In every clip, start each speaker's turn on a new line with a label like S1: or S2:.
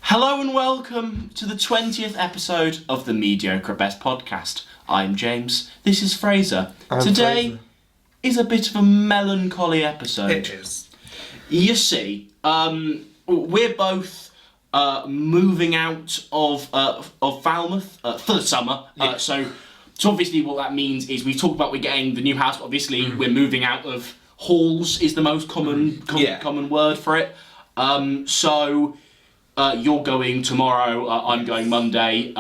S1: Hello and welcome to the 20th episode of the Mediocre Best Podcast. I'm James, this is Fraser. Today
S2: Fraser.
S1: is a bit of a melancholy episode.
S2: It is.
S1: You see, we're both moving out of Falmouth for the summer. So obviously what that means is we've talked about we're getting the new house, but obviously we're moving out of halls is the most common word for it. So you're going tomorrow, I'm going Monday.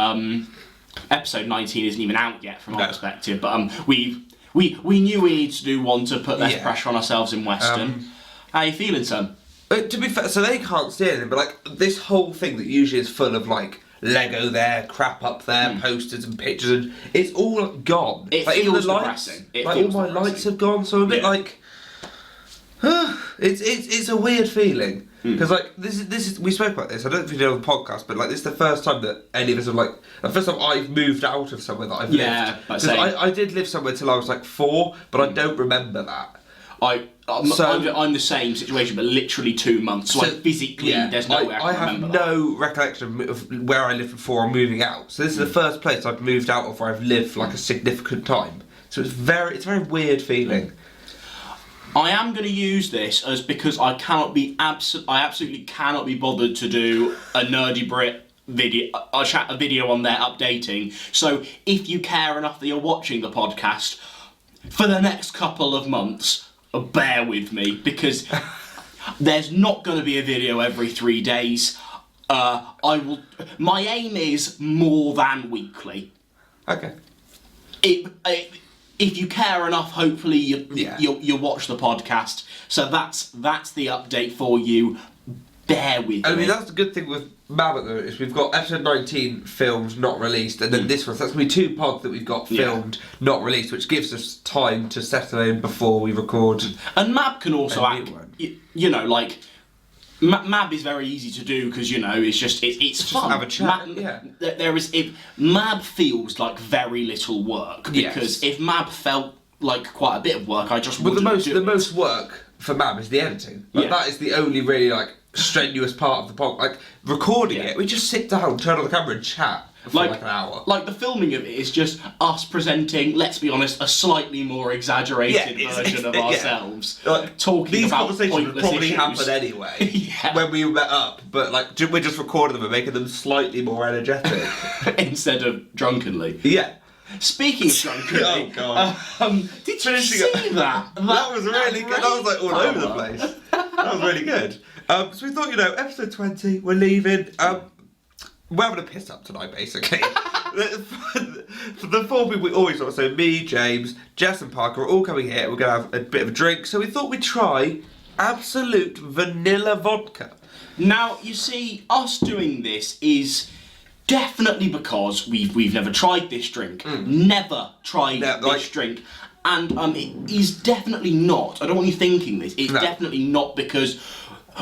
S1: Episode 19 isn't even out yet from our perspective, but we knew we needed to do one to put less pressure on ourselves in Western. How are you feeling, son?
S2: To be fair, so they can't see anything, but like this whole thing that usually is full of like Lego there, crap up there, posters and pictures, and it's all gone.
S1: It
S2: like,
S1: feels
S2: even the
S1: depressing.
S2: Lights, like all my lights have gone, so I'm a bit like, it's a weird feeling. Because like this is we spoke about this. I don't know if you did on the podcast, but like this is the first time that any of us have like the first time I've moved out of somewhere that I've lived. Because I did live somewhere till I was like 4, but I don't remember that.
S1: I'm the same situation, but literally 2 months. So physically, there's no way I can remember that.
S2: no recollection of where I lived before I'm moving out. So this is the first place I've moved out of where I've lived for like a significant time. So it's a very weird feeling.
S1: I am going to use this as because I absolutely cannot be bothered to do a Nerdy Brit video, a video on there updating. So if you care enough that you're watching the podcast for the next couple of months, bear with me because there's not going to be a video every 3 days. My aim is more than weekly.
S2: Okay.
S1: If you care enough, hopefully you'll watch the podcast. So that's the update for you. Bear with me.
S2: I mean, that's the good thing with Mammoth though, is we've got episode 19 filmed, not released, and then this one. So that's going to be 2 pods that we've got filmed, not released, which gives us time to settle in before we record.
S1: And Mab can also act, you know, like Mab is very easy to do because it's just fun.
S2: Just have a chat.
S1: Mab feels like very little work because if Mab felt like quite a bit of work, I just wouldn't do it.
S2: The most work for Mab is the editing. Like, that is the only really like strenuous part of the pod. Like recording it, we just sit down, turn on the camera, and chat for like an hour.
S1: Like the filming of it is just us presenting, let's be honest, a slightly more exaggerated version of ourselves.
S2: Like,
S1: talking about
S2: conversations would probably
S1: issues.
S2: happen anyway when we met up, but like we're just recording them and making them slightly more energetic
S1: instead of drunkenly.
S2: Yeah.
S1: Speaking of drunkenly,
S2: oh god,
S1: did you see that?
S2: That was really good. That was like all over the place. That was really good. So we thought, episode 20, we're leaving. We're having a piss up tonight, basically. For the 4 people we always want, so me, James, Jess and Parker are all coming here. We're going to have a bit of a drink. So we thought we'd try absolute vanilla vodka.
S1: Now, you see, us doing this is definitely because we've never tried this drink. Never tried this drink. And it is definitely not, I don't want you thinking this, it's definitely not because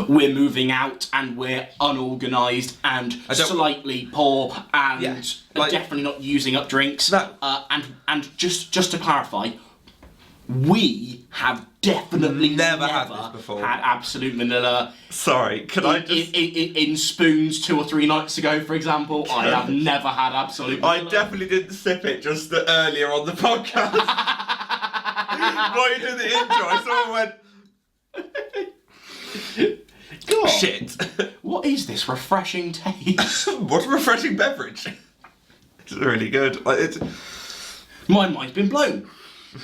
S1: we're moving out and we're unorganised and slightly poor and definitely not using up drinks. And just to clarify, we have definitely never
S2: had this before.
S1: Had absolute vanilla.
S2: Sorry, can I just...
S1: In spoons 2 or 3 nights ago, for example, I have never had absolute vanilla.
S2: I definitely didn't sip it just earlier on the podcast. While you did the intro, someone went...
S1: God.
S2: Shit.
S1: What is this refreshing taste?
S2: What a refreshing beverage. It's really good.
S1: My mind's been blown.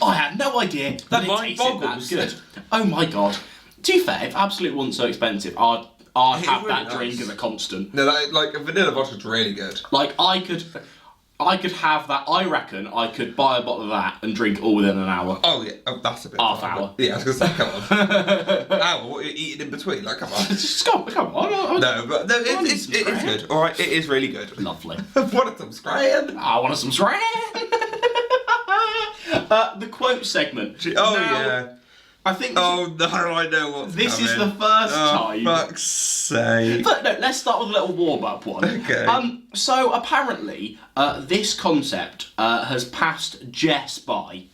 S1: I had no idea that it tasted that good. Oh my god. To be fair, if Absolute wasn't so expensive, I'd have that drink as a constant.
S2: No, like a vanilla vodka's really good.
S1: Like I could have that. I reckon I could buy a bottle of that and drink all within an hour.
S2: Oh yeah, that's a bit.
S1: Half hour.
S2: Yeah, I was gonna say, come on. Hour? What are you eating in between? Like, come on.
S1: Just come on.
S2: No, but it's good. All right, it is really good.
S1: Lovely.
S2: Wanted some scran.
S1: I wanted some scran. The quote segment.
S2: Yeah.
S1: I think.
S2: Oh no, I know what's
S1: This
S2: coming.
S1: is the first time.
S2: Fuck's sake.
S1: But no, let's start with a little warm-up one.
S2: Okay.
S1: So apparently, this concept has passed Jess by.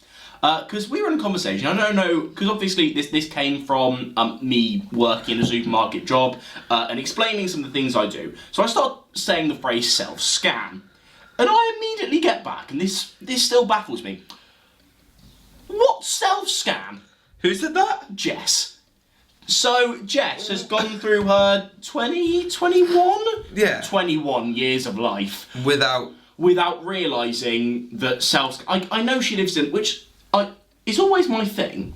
S1: Because we were in a conversation. I don't know, because obviously this came from me working in a supermarket job and explaining some of the things I do. So I start saying the phrase self-scan. And I immediately get back, and this still baffles me. What self-scan?
S2: Who said that?
S1: Jess. So Jess has gone through her 21?
S2: Yeah.
S1: 21 years of life. Without realising that I know she lives in, it's always my thing.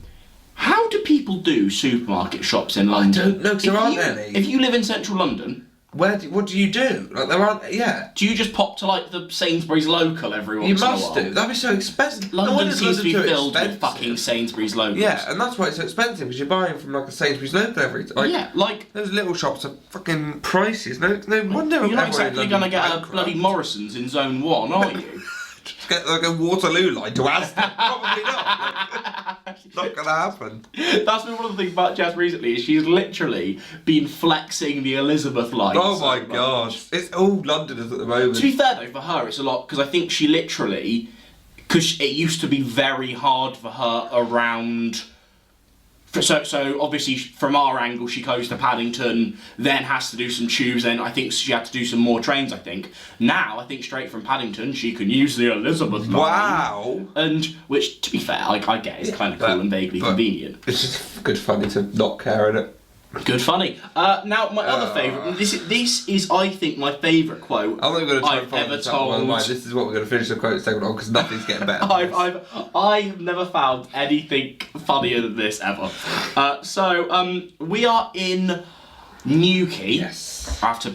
S1: How do people do supermarket shops in London?
S2: I don't know, because there aren't any.
S1: If you live in central London...
S2: What do you do? Like, there aren't, yeah.
S1: Do you just pop to, like, the Sainsbury's local every once in a while?
S2: You must do. That'd be so expensive.
S1: London seems to be filled with fucking Sainsbury's locals.
S2: Yeah, and that's why it's so expensive, because you're buying from, like, a Sainsbury's local every time.
S1: Yeah, like...
S2: Those little shops are fucking prices. No wonder
S1: you're not exactly going to get a bloody Morrison's in Zone 1, are you?
S2: Just get, like, a Waterloo line to Aston. Probably not. It's not going to happen.
S1: That's been one of the things about Jess recently, is she's literally been flexing the Elizabeth line.
S2: Oh my gosh. It's all Londoners at the moment.
S1: To be fair though, for her it's a lot, because I think she literally, because it used to be very hard for her around... So obviously from our angle she goes to Paddington, then has to do some tubes, then I think she had to do some more trains I think. Now I think straight from Paddington she can use the Elizabeth line.
S2: Wow!
S1: And, which to be fair, I get it's kind of cool and vaguely convenient.
S2: It's just good funny to not care in it.
S1: Good funny. Now my other favourite, this is I think my favourite quote
S2: I'm not going to try and
S1: I've
S2: find
S1: ever
S2: this out.
S1: told.
S2: This is what we're going to finish the quote segment on, because nothing's getting better.
S1: I've never found anything funnier than this ever. We are in Newquay.
S2: Yes.
S1: I have to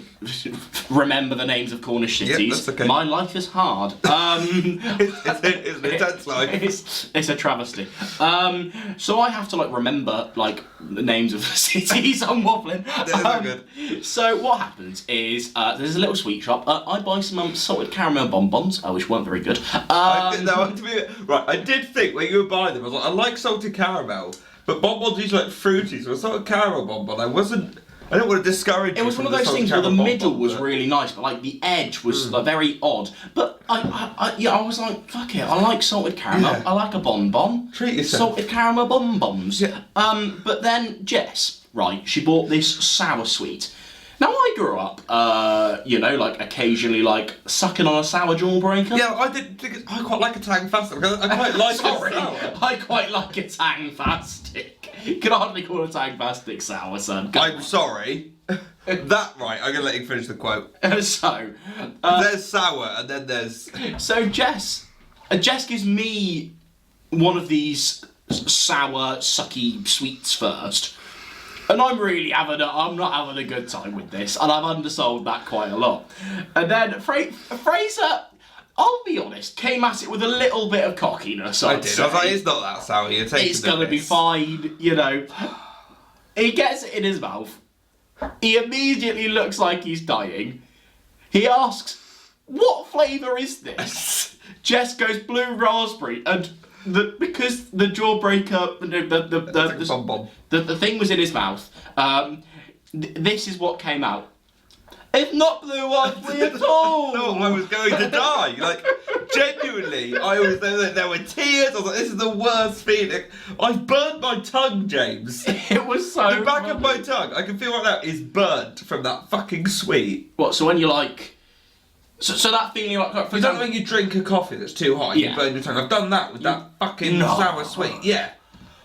S1: remember the names of Cornish cities.
S2: Yep, that's okay.
S1: My life is hard.
S2: It's an intense life.
S1: It's a travesty. So I have to remember the names of cities. I'm waffling.
S2: Good.
S1: So what happens is there's a little sweet shop. I buy some salted caramel bonbons, which weren't very good.
S2: I did think when you were buying them, I was like, I like salted caramel, but bonbons usually like fruity, so a salted caramel bonbon, I don't want to discourage you.
S1: It was one of those things where the middle was really nice, but the edge was very odd. But I was like, fuck it, I like salted caramel.
S2: Yeah.
S1: I like a bonbon.
S2: Treat yourself.
S1: Salted caramel bonbons.
S2: Yeah.
S1: But then Jess, she bought this sour sweet. Now I grew up, occasionally sucking on a sour jawbreaker.
S2: Yeah, I did. I quite like a tang fastic. I quite like
S1: Sorry,
S2: sour.
S1: I quite like a tang fastic. You can hardly call a tang fastic sour, son.
S2: I'm sorry. I'm gonna let you finish the quote.
S1: There's
S2: sour, and then there's...
S1: So Jess gives me one of these sour, sucky sweets first. And I'm not having a good time with this, and I've undersold that quite a lot. And then Fraser, I'll be honest, came at it with a little bit of cockiness.
S2: I did. I was like, it's not that sour. You're taking
S1: it's gonna be fine, He gets it in his mouth. He immediately looks like he's dying. He asks, "What flavour is this?" Jess goes blue raspberry, and because the jawbreaker, the thing was in his mouth. This is what came out. It's not blue raspberry at all.
S2: No, I was going to die. Genuinely, I was there were tears. I was like, this is the worst feeling. I burned my tongue, James.
S1: It was so.
S2: The back of my tongue, I can feel right now, is burnt from that fucking sweet.
S1: What? So when you So that feeling
S2: For example, when you drink a coffee that's too hot, you burn your tongue. I've done that with that fucking sour sweet. Yeah,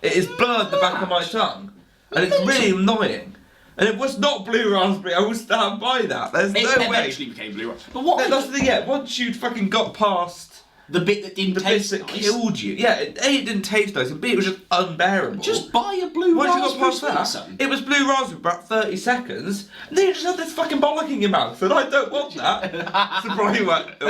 S2: it has burnt the back of my tongue, and it's really annoying. And it was not blue raspberry. I will stand by that. There's no way.
S1: It eventually became blue raspberry. But what?
S2: That's the thing. Yeah, once you'd fucking got past
S1: the bit that didn't taste
S2: bit that
S1: nice.
S2: killed you. Yeah, A, it didn't taste nice, and B, it was just unbearable.
S1: Just buy a blue
S2: Once
S1: raspberry.
S2: you got past that, it was blue raspberry for about 30 seconds, and then you just had this fucking bollock in your mouth, and I don't want that. Surprisingly, but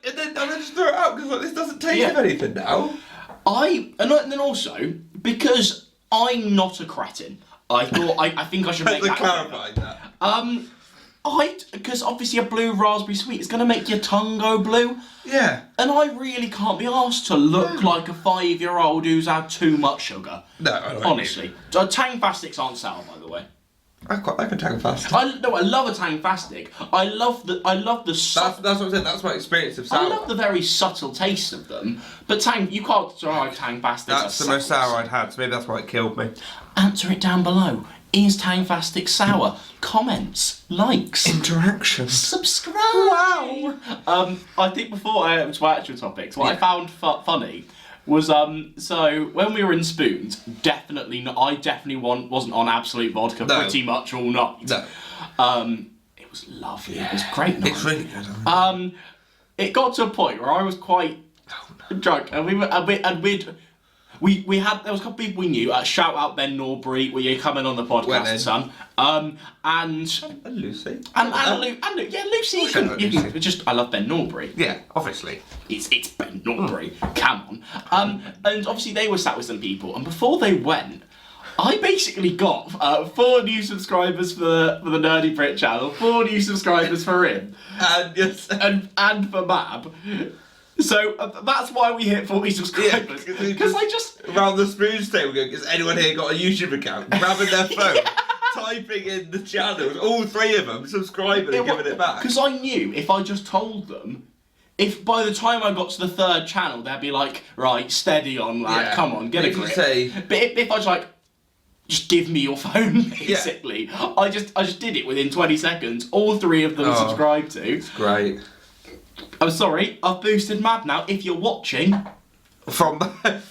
S2: and then just throw it out because this doesn't taste of anything now.
S1: And then also because I'm not a cretin, I thought I think I should make that
S2: clarify that.
S1: Because obviously a blue raspberry sweet is going to make your tongue go blue.
S2: Yeah.
S1: And I really can't be asked to look like a 5-year-old who's had too much sugar.
S2: No, I don't.
S1: Honestly. Tang Fastics aren't sour, by the way.
S2: I quite like a Tangfast.
S1: I love a Tangfastic. I love the
S2: That's what I'm saying. That's my experience of sour.
S1: I love the very subtle taste of them. But you can't drive Tangfastics.
S2: That's the most sour I'd had, so maybe that's why it killed me.
S1: Answer it down below. Is Tangfastic sour? Comments, likes,
S2: interaction,
S1: subscribe.
S2: Wow.
S1: I think before I to our actual topics, what I found funny was so when we were in Spoons, definitely not. I definitely wasn't on Absolute Vodka pretty much all night.
S2: No.
S1: It was lovely. It was great night.
S2: It's really good.
S1: It got to a point where I was quite drunk, and we had there was a couple of people we knew. Shout out Ben Norbury, where you're coming on the podcast, son. And
S2: Lucy.
S1: And Lucy. Yeah, Lucy. You can just I love Ben Norbury.
S2: Yeah, obviously.
S1: It's Ben Norbury. Come on. And obviously they were sat with some people, and before they went, I basically got 4 new subscribers for the Nerdy Brit channel, 4 new subscribers for him, and for Mab. So that's why we hit 40 subscribers. Because I just
S2: around the Spoons table, going, has anyone here got a YouTube account? Grabbing their phone, typing in the channels, all 3 of them subscribing and giving it back.
S1: Because I knew if I just told them, if by the time I got to the 3rd channel, they'd be like, right, steady on, lad, come on, get a grip. But if I was like, just give me your phone, basically. Yeah. I just did it within 20 seconds. All 3 of them subscribed to.
S2: It's great.
S1: I'm sorry, I've boosted Mab now. If you're watching,
S2: from that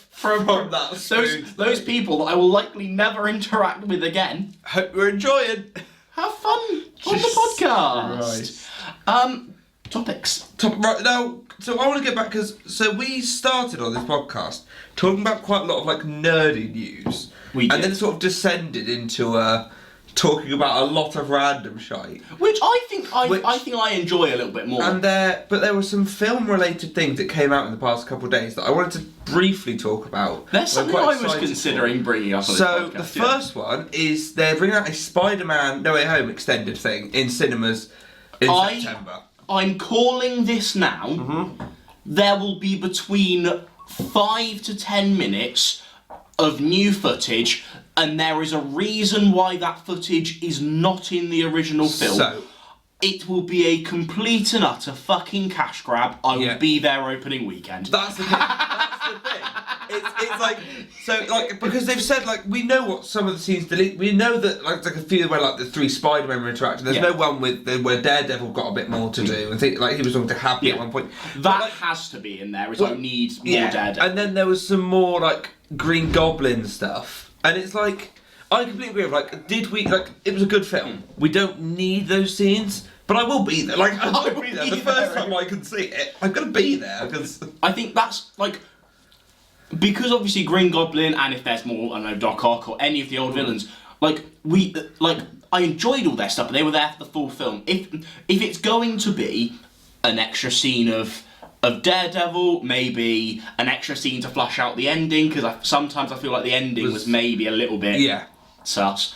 S1: those people that I will likely never interact with again.
S2: Hope you're enjoying.
S1: Have fun on the podcast. Right. Topics.
S2: Right now, so I want to get back because we started on this podcast talking about quite a lot of like nerdy news, and then it sort of descended into talking about a lot of random shite,
S1: which I think I enjoy a little bit more.
S2: And but there were some film-related things that came out in the past couple of days that I wanted to briefly talk about.
S1: There's something I was considering bringing up on this podcast.
S2: So the first one is they're bringing out a Spiderman No Way Home extended thing in cinemas in September.
S1: I'm calling this now. Mm-hmm. There will be between 5 to 10 minutes of new footage, and there is a reason why that footage is not in the original film.
S2: So,
S1: it will be a complete and utter fucking cash grab. I will be there opening weekend.
S2: That's the thing. That's the thing. It's like, so like, because they've said like, we know what some of the scenes delete. We know that like a few where like the 3 Spider-Men were interacting. There's no one where Daredevil got a bit more to do. And think like he was talking to Happy at one point.
S1: That has to be in there. I need more Daredevil.
S2: And then there was some more like Green Goblin stuff. And it's like, I completely agree with like, it was a good film. We don't need those scenes. But I will be there. Like, I will be there. The first time I can see it, I'm going to be there. Because
S1: I think that's, like, because obviously Green Goblin, and if there's more, I don't know, Doc Ock or any of the old villains, like, I enjoyed all their stuff, but they were there for the full film. If it's going to be an extra scene of Daredevil, maybe an extra scene to flush out the ending, because sometimes I feel like the ending was maybe a little bit sus.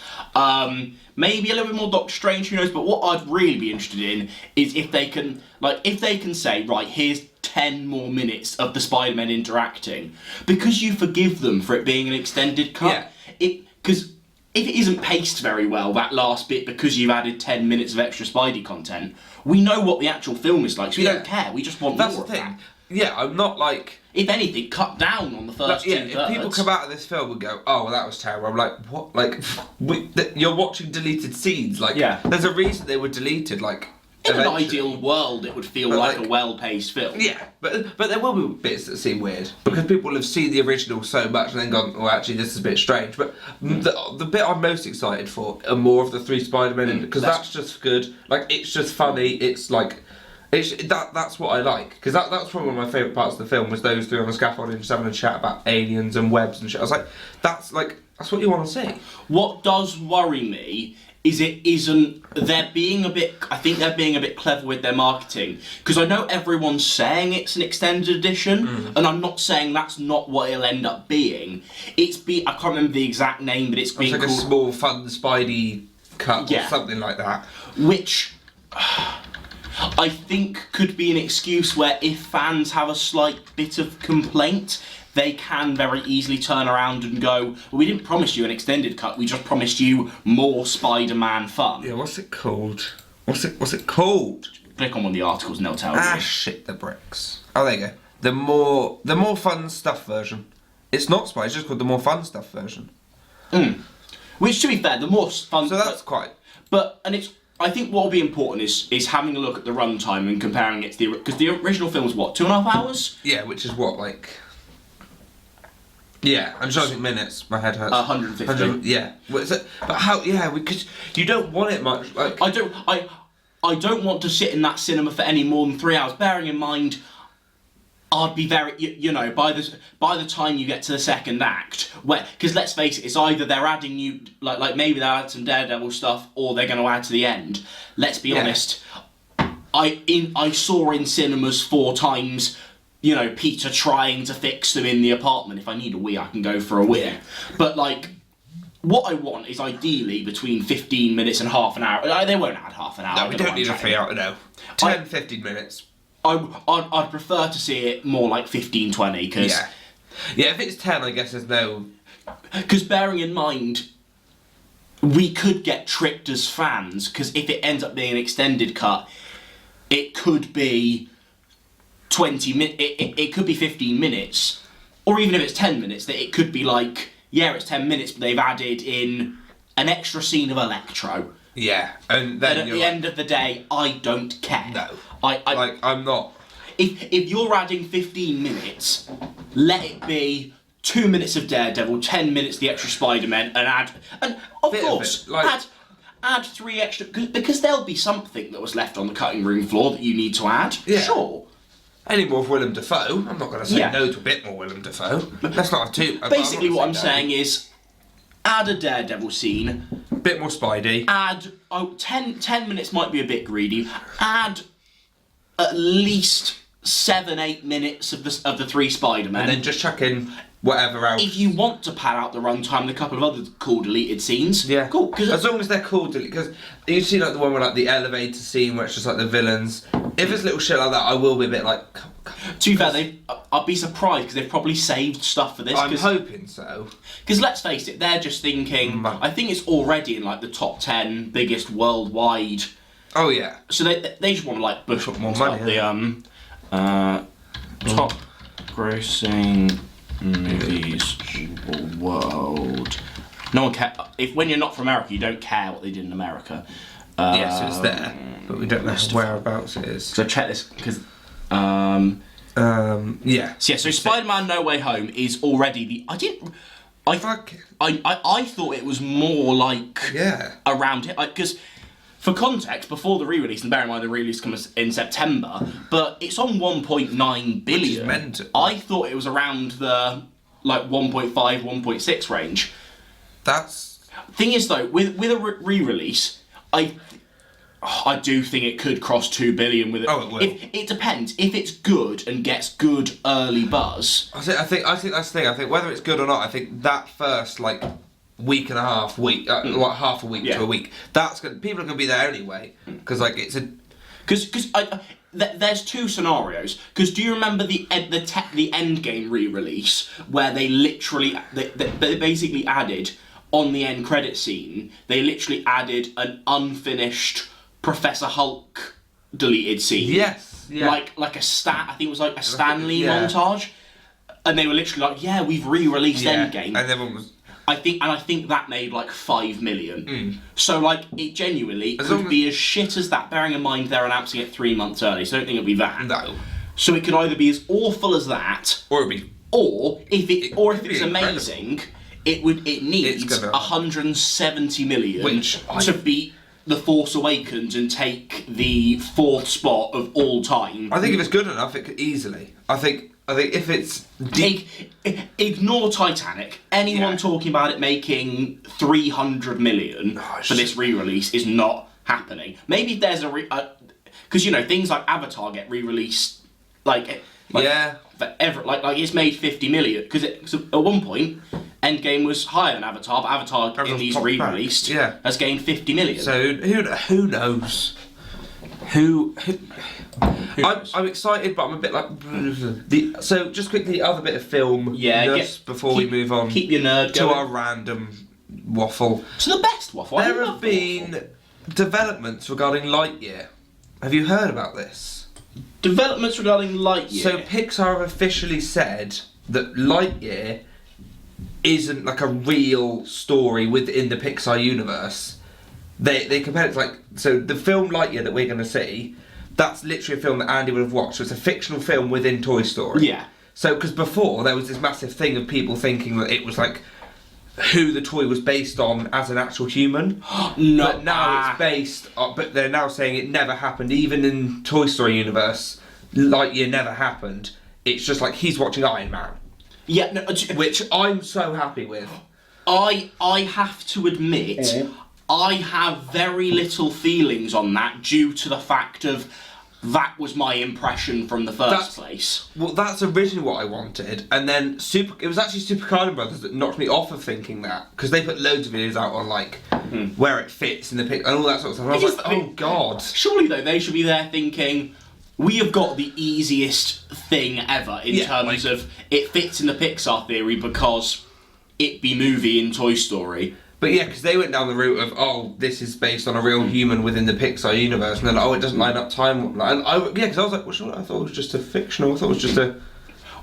S1: Maybe a little bit more Doctor Strange, who knows, but what I'd really be interested in is if they can say, right, here's 10 more minutes of the Spider-Man interacting, because you forgive them for it being an extended cut. Because if it isn't paced very well, that last bit, because you've added 10 minutes of extra Spidey content, we know what the actual film is like, so we don't care, we just want more of that.
S2: Yeah, I'm not like...
S1: If anything, cut down on the first 2 thirds.
S2: If people come out of this film and go, oh, well, that was terrible, I'm like, what? Like, you're watching deleted scenes. Like, there's a reason they were deleted, like,
S1: in an ideal world, it would feel like a well-paced film.
S2: Yeah, but there will be bits that seem weird, because people have seen the original so much and then gone, oh, actually, this is a bit strange. But the bit I'm most excited for are more of the 3 Spider-Men, because that's just good. Like, it's just funny, it's like... That's what I like, because that's probably one of my favourite parts of the film, was those 3 on the scaffolding just having a chat about aliens and webs and shit. I was like, that's what you want to see.
S1: What does worry me is they're being a bit clever with their marketing, because I know everyone's saying it's an extended edition, and I'm not saying that's not what it'll end up being. I can't remember the exact name, but it's being
S2: like
S1: called...
S2: a small fun Spidey cut or something like that.
S1: Which... I think could be an excuse where if fans have a slight bit of complaint, they can very easily turn around and go, well, we didn't promise you an extended cut, we just promised you more Spider-Man fun.
S2: Yeah, what's it called? What's it called?
S1: Click on one of the articles and they'll tell you.
S2: Ah, shit, the bricks. Oh, there you go. The more fun stuff version. It's not Spider, it's just called the more fun stuff version.
S1: Which, to be fair, the more fun...
S2: So that's quite...
S1: I think what will be important is having a look at the runtime and comparing it to the... Because the original film was what, 2.5 hours?
S2: Yeah, which is what, like... Yeah, I'm trying to think minutes. My head hurts.
S1: 150.
S2: Yeah. But how... Yeah, because you don't want it much, like...
S1: I don't want to sit in that cinema for any more than 3 hours, bearing in mind... I'd be very, by the time you get to the second act, because let's face it, it's either they're adding new, like maybe they'll add some Daredevil stuff, or they're going to add to the end. Let's be honest. I saw in cinemas 4 times, Peter trying to fix them in the apartment. If I need a wee, I can go for a wee. But what I want is ideally between 15 minutes and half an hour. They won't add half an hour.
S2: No, we don't need a 3 hour, no. 10, 15 minutes.
S1: I'd prefer to see it more like 15, 20, because...
S2: Yeah, if it's 10, I guess there's no...
S1: Because bearing in mind, we could get tricked as fans, because if it ends up being an extended cut, it could be 20 minutes, it could be 15 minutes, or even if it's 10 minutes, that it could be like, yeah, it's 10 minutes, but they've added in an extra scene of Electro.
S2: Yeah, and then
S1: at the end of the day, I don't care.
S2: No.
S1: I'm
S2: not.
S1: If you're adding 15 minutes, let it be 2 minutes of Daredevil, 10 minutes the extra Spiderman, and of course, add 3 extra, because there'll be something that was left on the cutting room floor that you need to add.
S2: Yeah.
S1: Sure.
S2: Any more of Willem Dafoe? I'm not going to say no to a bit more Willem Dafoe. Let's not have two.
S1: Basically, what I'm saying is, add a Daredevil scene.
S2: Bit more Spidey.
S1: Add 10 minutes might be a bit greedy. Add at least 7-8 minutes of the 3 Spider-Men.
S2: And then just chuck in whatever else.
S1: If you want to pad out the runtime and a couple of other cool deleted scenes,
S2: yeah,
S1: cool.
S2: As long as they're cool, because you see like the one with like the elevator scene where it's just like the villains. If it's little shit like that, I will be a bit like.
S1: To be fair, I'd be surprised because they've probably saved stuff for this.
S2: I'm hoping so.
S1: Because let's face it, they're just thinking. I think it's already in like the top 10 biggest worldwide.
S2: Oh yeah.
S1: So they just want to like push up
S2: more money.
S1: The top grossing movies world. No one cares. When you're not from America, you don't care what they did in America.
S2: Yeah, so it's there, but we don't know whereabouts it is.
S1: So check this because.
S2: Yeah.
S1: So Spider-Man: No Way Home is already the. I thought it was more like around it, because for context, before the re-release, and bear in mind the re-release comes in September, but it's on 1.9 billion.
S2: Which is mental.
S1: I thought it was around the 1.5, 1.6 range. Thing is though, with a re-release, I do think it could cross 2 billion with it.
S2: Oh, it will.
S1: It depends. If it's good and gets good early buzz.
S2: I think that's the thing. I think whether it's good or not, I think that first week and a half, half a week to a week, people are gonna be there anyway because it's a.
S1: Because there's 2 scenarios. Because do you remember the Endgame re-release where they literally they basically added on the end credit scene, they literally added an unfinished Professor Hulk deleted scene.
S2: Yes. Yeah.
S1: Like a I think it was like a Stan Lee montage, and they were literally like, "Yeah, we've re-released Endgame."
S2: And everyone was.
S1: I think that made 5 million. So it genuinely could be as shit as that. Bearing in mind they're announcing it 3 months early, so I don't think it'll be that.
S2: No.
S1: So it could either be as awful as that,
S2: or
S1: if it's amazing, it needs 170 million to beat The Force Awakens and take the 4th spot of all time.
S2: I think if it's good enough, it could easily. I think if it's
S1: ignore Titanic. Anyone talking about it making 300 million for this re-release is not happening. Maybe if there's because things like Avatar get re-released forever. It's made 50 million because at one point Endgame was higher than Avatar, but Avatar in these re-released has gained 50 million.
S2: So who knows? I'm excited, but I'm a bit like so. Just quickly, the other bit of film before we move on.
S1: Keep your nerd
S2: to
S1: going.
S2: our random waffle.
S1: To the best waffle.
S2: There have been developments regarding Lightyear. Have you heard about this?
S1: Developments regarding Lightyear.
S2: So Pixar have officially said that Lightyear isn't like a real story within the Pixar universe. They compare it to so the film Lightyear that we're going to see, that's literally a film that Andy would have watched. So it's a fictional film within Toy Story.
S1: Yeah.
S2: So because before there was this massive thing of people thinking that it was like who the toy was based on as an actual human.
S1: No.
S2: But now it's based on, but they're now saying it never happened. Even in Toy Story universe, Lightyear never happened. It's just like he's watching Iron Man.
S1: Yeah, no,
S2: which I'm so happy with.
S1: I have to admit, I have very little feelings on that due to the fact of that was my impression from the first place.
S2: Well, that's originally what I wanted, and then it was actually Super Carlin Brothers that knocked me off of thinking that, because they put loads of videos out on where it fits in the pic and all that sort of stuff. And I was like, oh god.
S1: Surely though they should be there thinking, we have got the easiest thing ever in terms of it fits in the Pixar theory because it be movie in Toy Story.
S2: But yeah, because they went down the route of, this is based on a real human within the Pixar universe, and then, it doesn't line up time. And because I was like, I thought it was just a fictional, I thought it was just a...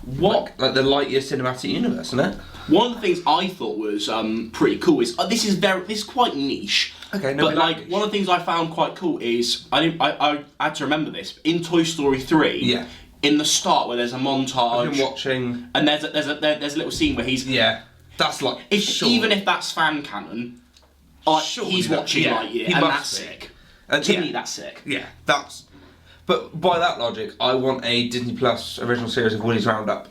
S2: What? Like the Lightyear cinematic universe, isn't it?
S1: One of the things I thought was pretty cool is, this is quite niche.
S2: Okay, no,
S1: but one of the things I found quite cool is, I had to remember this, in Toy Story 3, in the start where there's a montage...
S2: I've been watching...
S1: And there's a little scene where he's...
S2: Yeah. That's like
S1: even if that's fan canon, he's watching Lightyear, and that's sick. And to me, that's sick.
S2: Yeah, that's. But by that logic, I want a Disney Plus original series of Woody's Roundup,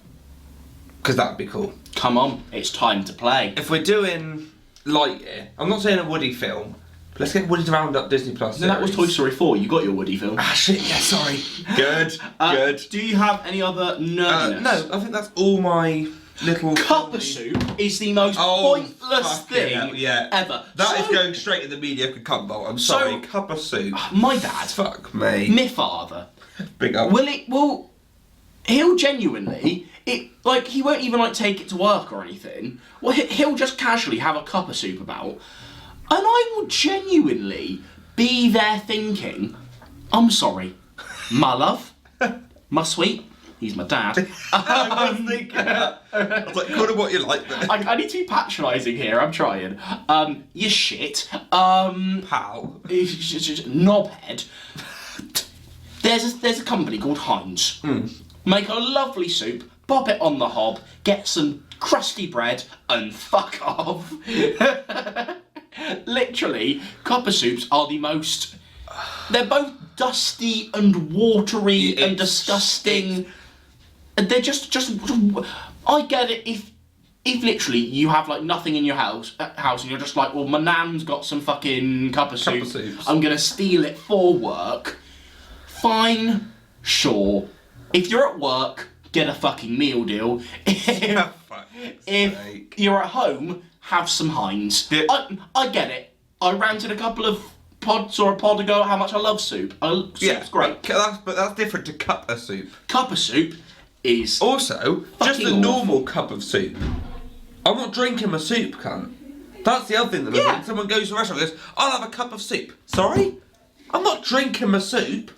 S2: because that would be cool.
S1: Come on, it's time to play.
S2: If we're doing Lightyear, I'm not saying a Woody film. But let's get Woody's Roundup Disney Plus.
S1: No, that was Toy Story 4. You got your Woody film.
S2: Ah shit! Yeah, sorry. Good. Good.
S1: Do you have any other nerdiness?
S2: No, I think that's all my. Little
S1: CupaSoup is the most pointless thing ever.
S2: That is going straight in the mediocre cunt bowl. I'm sorry, CupaSoup.
S1: My dad.
S2: Fuck me.
S1: My father.
S2: Big up.
S1: He'll genuinely, he won't even take it to work or anything. Well, he'll just casually have a CupaSoup about, and I will genuinely be there thinking, I'm sorry, my love, my sweet. He's my dad.
S2: I was thinking that. I was like, call him what you like then.
S1: I need to be patronising here, I'm trying. You shit.
S2: Pal.
S1: Knobhead. There's a company called Heinz. Make a lovely soup, pop it on the hob, get some crusty bread, and fuck off. Literally, CupaSoups are the most... They're both dusty and watery and disgusting. They're just I get it if literally you have nothing in your house and you're just like, well, my nan's got some fucking CupaSoup. I'm gonna steal it for work. Fine, sure. If you're at work, get a fucking meal deal. If you're at home, have some Heinz. I get it. I ranted a couple of pods or a pod ago how much I love soup. Soup's great.
S2: But that's different to CupaSoup.
S1: CupaSoup is
S2: also just a normal cup of soup. I'm not drinking my soup, cunt. That's the other thing that someone goes to a restaurant and goes, I'll have a cup of soup. Sorry? I'm not drinking my soup.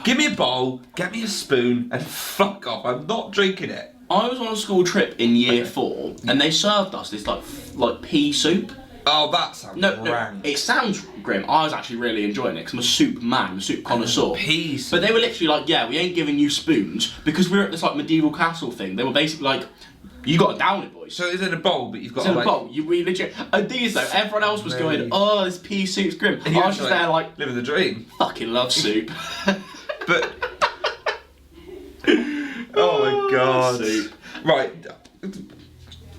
S2: Give me a bowl, get me a spoon, and fuck off. I'm not drinking it.
S1: I was on a school trip in year 4, and they served us this like pea soup.
S2: Oh, that sounds rank.
S1: It sounds grim. I was actually really enjoying it because I'm a soup man, a soup connoisseur.
S2: Pea soup.
S1: But they were literally like, yeah, we ain't giving you spoons because we're at this medieval castle thing. They were basically like, you got to down it, boys.
S2: So it's in a bowl, but you've got
S1: to in a bowl. We legit. And these though, everyone else was going, oh, this pea soup's grim. And I was just there
S2: living the dream.
S1: Fucking love soup.
S2: But oh my god.
S1: Soup.
S2: Right.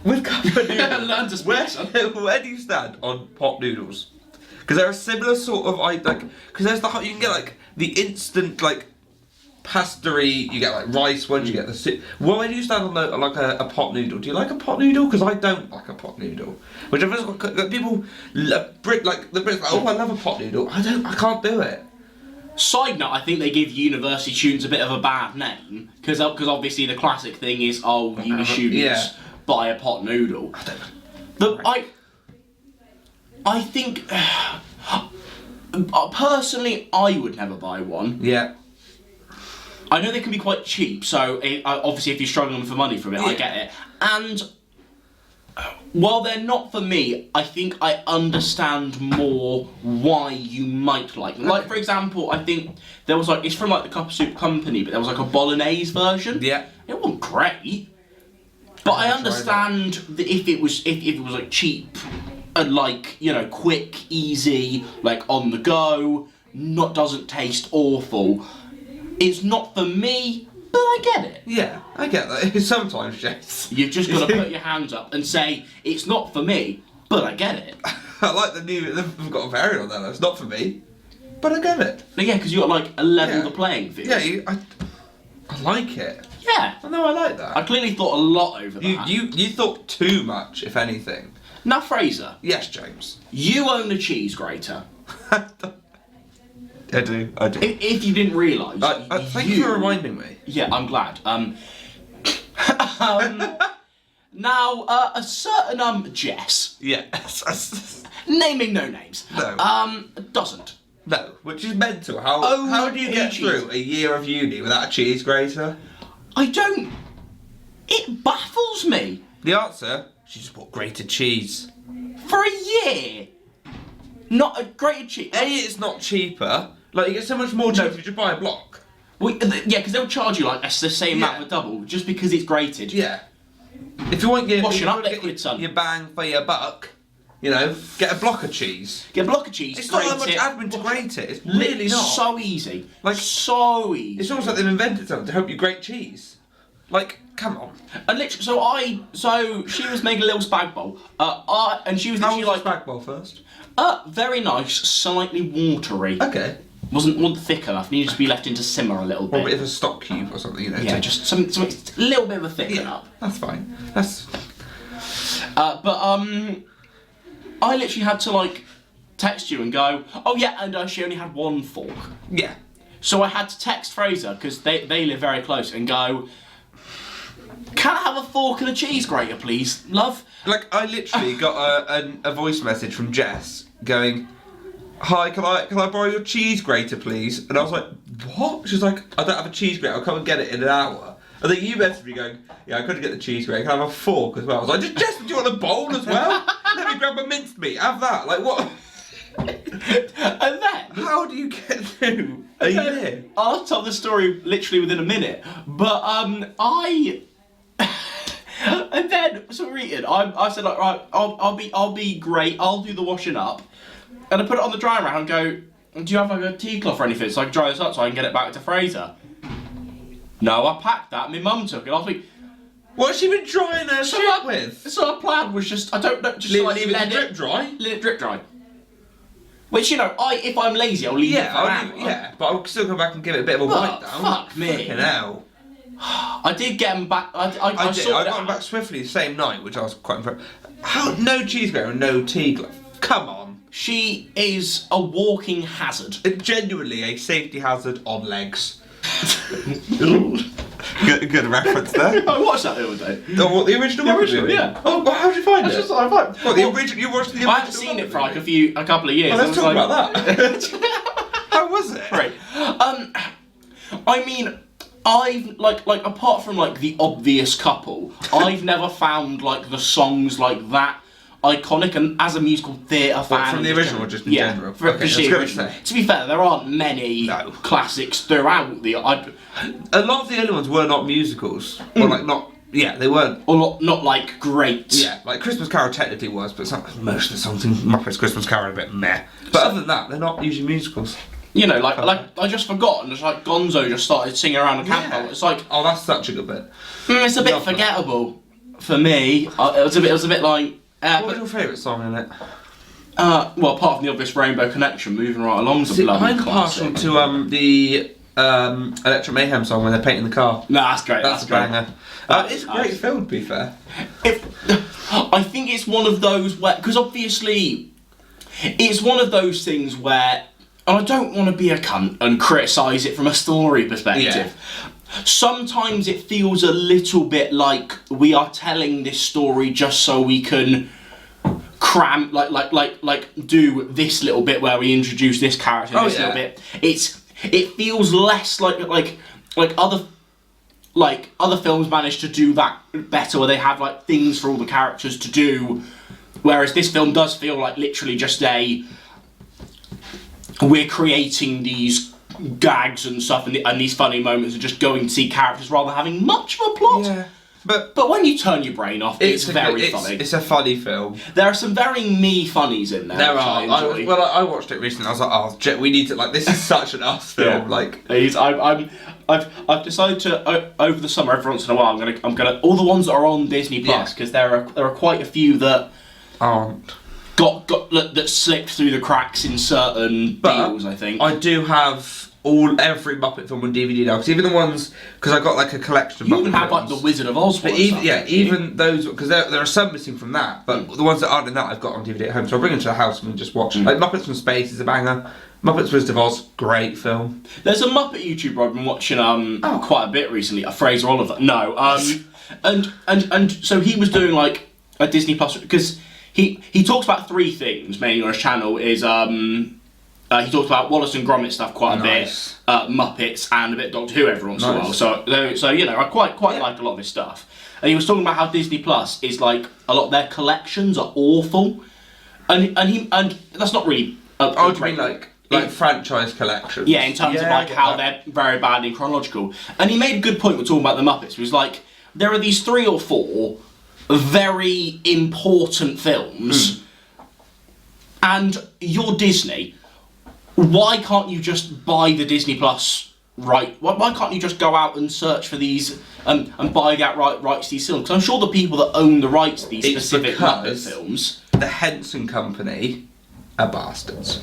S2: With cup of noodles,
S1: learn to speak,
S2: where do you stand on pot noodles? Because they're a similar sort of because there's you can get the instant pastery, you get rice ones, you get the soup. Where do you stand on a pot noodle? Do you like a pot noodle? Because I don't like a pot noodle. Which people the Brits oh, I love a pot noodle. I can't do it.
S1: Side note, I think they give university students a bit of a bad name because obviously the classic thing is uni students buy a pot noodle. I think personally I would never buy one.
S2: Yeah.
S1: I know they can be quite cheap, so obviously if you're struggling for money from it, I get it. And while they're not for me, I think I understand more why you might like them. Like, for example, I think there was it's from the CupaSoup company, but there was a bolognese version.
S2: Yeah.
S1: It wasn't great. But I understand that if it was cheap and quick, easy, on the go, doesn't taste awful. It's not for me, but I get it.
S2: Yeah, I get that. Sometimes, Jess.
S1: You've just got to put your hands up and say, it's not for me, but I get it.
S2: I like they've got a variant on that. It's not for me, but I get it.
S1: But yeah, because you got a level the playing field.
S2: Yeah, I like it.
S1: Yeah.
S2: I know, I like that.
S1: I clearly thought a lot over that.
S2: You thought too much, if anything.
S1: Now, Fraser.
S2: Yes, James.
S1: You own a cheese grater.
S2: I do.
S1: If you didn't realise.
S2: Thank you for reminding me.
S1: Yeah, I'm glad. Now, a certain Jess.
S2: Yeah.
S1: Naming no names.
S2: No.
S1: Doesn't.
S2: No, which is mental. How do you get through a year of uni without a cheese grater?
S1: I don't. It baffles me.
S2: The answer: she just bought grated cheese.
S1: For a year. Not a grated cheese.
S2: It's not cheaper. You get so much more cheese if you just buy a block.
S1: Well, yeah, because they'll charge you the same amount for double just because it's grated.
S2: Yeah. If you want
S1: your
S2: bang for your buck, get a block of cheese.
S1: Get a block of cheese.
S2: It's not that much admin to grate it. It's really not.
S1: So easy. So easy.
S2: It's almost like they've invented something to help you grate cheese. Come on.
S1: And literally, so she was making a little spag bowl. And she was
S2: How
S1: literally
S2: was the spag bowl first?
S1: Very nice, slightly watery.
S2: Okay.
S1: Wasn't thick enough. Needed to be left in to simmer a little bit.
S2: Or a bit of a stock cube or something,
S1: Yeah, just something a little bit of a thicken up.
S2: That's fine. That's.
S1: I literally had to text you and go, oh yeah, and she only had one fork.
S2: Yeah.
S1: So I had to text Fraser because they live very close and go, can I have a fork and a cheese grater, please, love?
S2: I literally got a voice message from Jess going, hi, can I borrow your cheese grater, please? And I was like, what? She's like, I don't have a cheese grater, I'll come and get it in an hour. And then you messaged me going, yeah, I couldn't get the cheese grater, can I have a fork as well? I was like, Jess, do you want a bowl as well? Let me grab a minced meat, have that. What?
S1: And then...
S2: How do you get through a year?
S1: I'll tell the story literally within a minute. But, and then, so Regan, I said, right, I'll be great, I'll do the washing up. And I put it on the drying rack and go, do you have a tea cloth or anything so I can dry this up so I can get it back to Fraser? No, I packed that, my mum took it. I was like,
S2: what has she been drying her shit with?
S1: So our plan was just, I don't know, just
S2: leave it drip dry?
S1: Let it drip dry. Which, if I'm lazy, I'll leave it for an hour.
S2: Yeah, but I'll still come back and give it a bit of a wipe down.
S1: Fuck me.
S2: Fucking hell.
S1: I did get them back. I
S2: got them back swiftly the same night, which I was quite impressed. How? No cheese grater and no tea glove? Come on.
S1: She is a walking hazard.
S2: Genuinely a safety hazard on legs. good reference there.
S1: I watched that the other day.
S2: The original movie?
S1: Yeah.
S2: Oh, well, how did you find it?
S1: Just I find.
S2: What, the original? You watched the original?
S1: I haven't seen it for a couple of years.
S2: Well, let's talk about that. How was it?
S1: Right. I mean, I've apart from the obvious couple, I've never found the songs like that iconic, and as a musical theatre fan.
S2: From the original or just in general?
S1: Okay, to be fair, there aren't many classics throughout the.
S2: A lot of the early ones were not musicals, or not. Yeah, they weren't.
S1: Or not great.
S2: Yeah, Christmas Carol technically was, but most of the songs in Muppets Christmas Carol are a bit meh. But other than that, they're not usually musicals.
S1: I just forgot, and Gonzo just started singing around the campfire.
S2: Yeah.
S1: It's
S2: oh, that's such a good bit.
S1: It's a bit forgettable for me. It was a bit like.
S2: What was your favourite song in it?
S1: Well, apart from the obvious Rainbow Connection, moving right along the bloody
S2: I'm partial to the Electric Mayhem song when they're painting the car.
S1: No, that's great.
S2: That's a banger. It's a great film, to be fair.
S1: I think it's one of those where, because obviously, it's one of those things where and I don't want to be a cunt and criticise it from a story perspective. Sometimes it feels a little bit like we are telling this story just so we can cram, do this little bit where we introduce this character, this little bit. It feels less like other films manage to do that better, where they have like things for all the characters to do, whereas this film does feel like literally just we're creating these gags and stuff and these funny moments and just going to see characters rather than having much of a plot.
S2: Yeah.
S1: But when you turn your brain off, it's very funny.
S2: It's a funny film.
S1: There are some very me funnies in there.
S2: There
S1: which
S2: are.
S1: I enjoy.
S2: I watched it recently. I was like, oh, we need to this is such an us film.
S1: I've decided to over the summer, every once in a while, I'm gonna all the ones that are on Disney Plus, because there are quite a few that
S2: aren't.
S1: That slipped through the cracks in certain deals, I think.
S2: I do have every Muppet film on DVD now, because even the ones, because I got like a collection of
S1: you
S2: Muppet
S1: even have
S2: films.
S1: like the Wizard of Oz.
S2: But even those, because there are some missing from that, but the ones that aren't in that I've got on DVD at home, so I'll bring them to the house and we just watch. Like Muppets from Space is a banger. Muppets Wizard of Oz, great film.
S1: There's a Muppet YouTuber I've been watching quite a bit recently. Fraser Oliver. No, and so he was doing like a Disney Plus, because he talks about three things mainly on his channel. Is he talks about Wallace and Gromit stuff quite a bit, Muppets, and a bit Doctor Who every once in a while. So I quite like a lot of his stuff. And he was talking about how Disney Plus is like a lot of their collections are awful, and that's not really.
S2: I would mean like franchise collections.
S1: Yeah, in terms of like how they're very bad in chronological. And he made a good point when talking about the Muppets. He was like, there are these 3 or 4 very important films, and you're Disney. Why can't you just buy the Disney Plus right? Why can't you just go out and search for these and buy that rights to these films? Because I'm sure the people that own the rights to these specific Muppet films,
S2: the Henson Company, are bastards.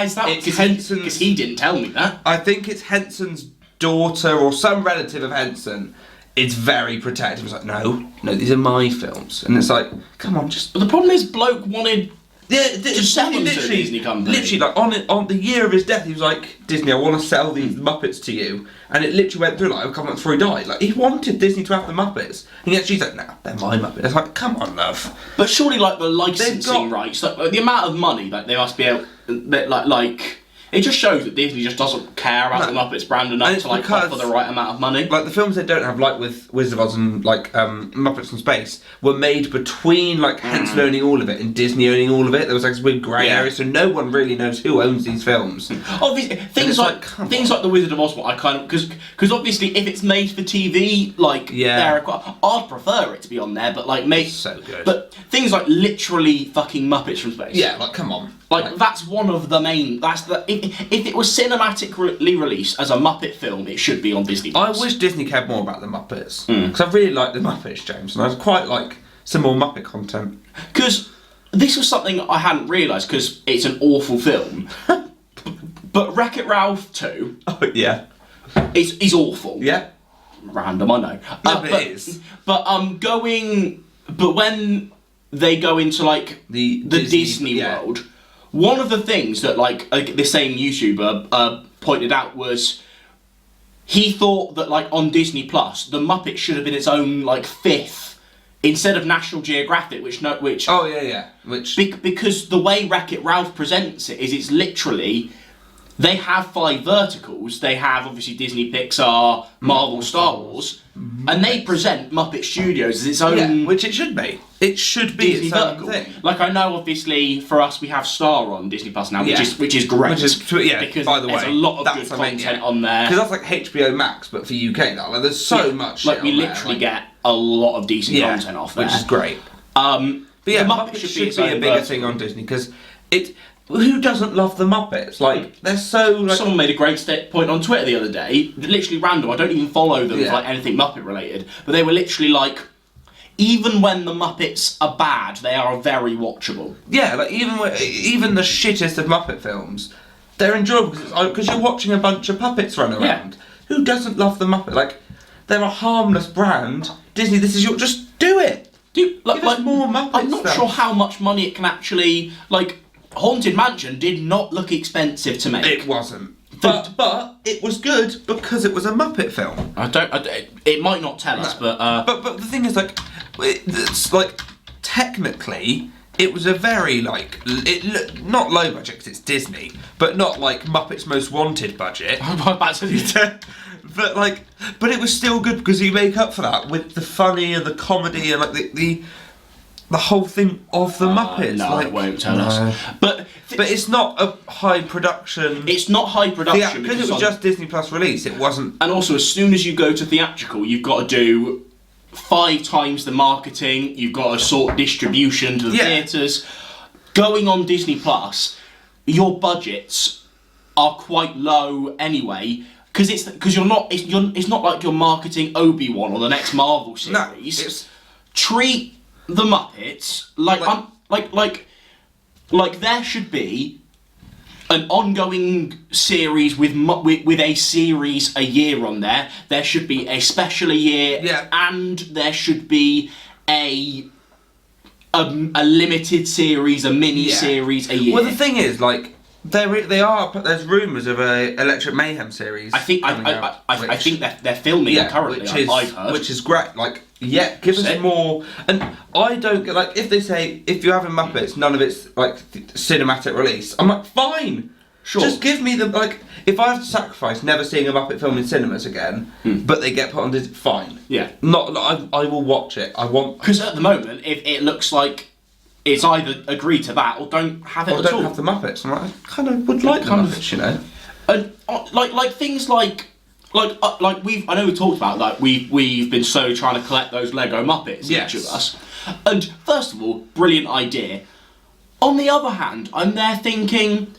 S1: Is that because he didn't tell me that?
S2: I think it's Henson's daughter or some relative of Henson. It's very protective. It's like, no, these are my films, and it's like, come on, just.
S1: But the problem is, bloke wanted.
S2: To
S1: sell them to a Disney company.
S2: Literally, like on the year of his death, he was like, Disney, I want to sell these Muppets to you. And it literally went through like a couple months before he died. Like, he wanted Disney to have the Muppets. And yet she's like, no, they're my Muppets. It's like, come on, love.
S1: But surely, like, the licensing rights, like, the amount of money that they must be able, it just shows that Disney just doesn't care about the Muppets brand enough to like offer the right amount of money.
S2: Like the films they don't have, like with Wizard of Oz and like Muppets from Space, were made between like Henson owning all of it and Disney owning all of it. There was like this weird grey area, so no one really knows who owns these films.
S1: Obviously, things like the Wizard of Oz, I kind of because obviously if it's made for TV, I'd prefer it to be on there, but like
S2: so good.
S1: But things like literally fucking Muppets from Space.
S2: Yeah, like come on.
S1: Like that's one of the main. If it was cinematically released as a Muppet film, it should be on Disney Plus.
S2: I wish Disney cared more about the Muppets, because I really like the Muppets, James, and I'd quite like some more Muppet content.
S1: Because this was something I hadn't realised, because it's an awful film. But Wreck-It Ralph 2.
S2: Oh yeah.
S1: Is awful.
S2: Yeah.
S1: Random, I know.
S2: But it is.
S1: But when they go into like the Disney world. One of the things that like the same YouTuber pointed out was he thought that like on Disney Plus the Muppets should have been its own like 5th instead of National Geographic, which because the way Wreck-It Ralph presents it is it's literally they have 5 verticals. They have obviously Disney, Pixar, Marvel, Star Wars, and they present Muppet Studios as its own.
S2: Which it should be. It should be
S1: Disney
S2: its own
S1: vertical.
S2: thing.
S1: Like I know, obviously for us we have Star on Disney Plus now, which is great. Because
S2: by the way,
S1: there's a lot of good content on there.
S2: Because that's like HBO Max, but for UK now. Like there's so much.
S1: Like we literally get a lot of decent content off there,
S2: which is great.
S1: But
S2: yeah, Muppets should be a bigger thing on Disney because it. Who doesn't love the Muppets? Like they're so. Like,
S1: someone made a great point on Twitter the other day. Literally random. I don't even follow them for like anything Muppet related, but they were literally like, even when the Muppets are bad, they are very watchable.
S2: Yeah, like even the shittest of Muppet films, they're enjoyable because you're watching a bunch of puppets run around. Yeah. Who doesn't love the Muppet? Like they're a harmless brand. Disney, this is just do it.
S1: Give us
S2: more Muppets.
S1: I'm not sure how much money it can actually like. Haunted Mansion did not look expensive to make.
S2: It wasn't. But it was good because it was a Muppet film.
S1: It might not tell us, but
S2: But the thing is, like, it's like technically it was a very not low budget because it's Disney, but not like Muppets Most Wanted budget. But it was still good because you make up for that with the funny and the comedy and like the whole thing of the Muppets.
S1: No, it won't tell us. But
S2: it's not a high production.
S1: It's not high production
S2: because it was just Disney Plus release. It wasn't.
S1: And also, as soon as you go to theatrical, you've got to do 5 times the marketing. You've got to sort distribution to the theatres. Going on Disney Plus, your budgets are quite low anyway. Because it's not like you're marketing Obi-Wan or the next Marvel series. Treat the Muppets like there should be an ongoing series with a series a year on there. There should be a special a year, and there should be a limited series, a mini series a year.
S2: Well, the thing is, like, there's rumours of a Electric Mayhem series.
S1: I think they're filming it currently. I've heard,
S2: which is great. Like, give us more. And I don't get, like, if they say if you're having Muppets, none of it's like cinematic release. I'm like, fine, sure. Just give me the, like, if I have to sacrifice never seeing a Muppet film in cinemas again, but they get put on Disney, fine.
S1: Yeah.
S2: I will watch it. I want,
S1: because at the moment, if it looks like it's either agree to that or don't have it
S2: or
S1: at
S2: don't
S1: all.
S2: have the Muppets. I'm like, I kind of would like the Muppets, you know.
S1: And like things like I know we talked about, like, we've been slowly trying to collect those Lego Muppets, each of us. And first of all, brilliant idea. On the other hand, I'm there thinking,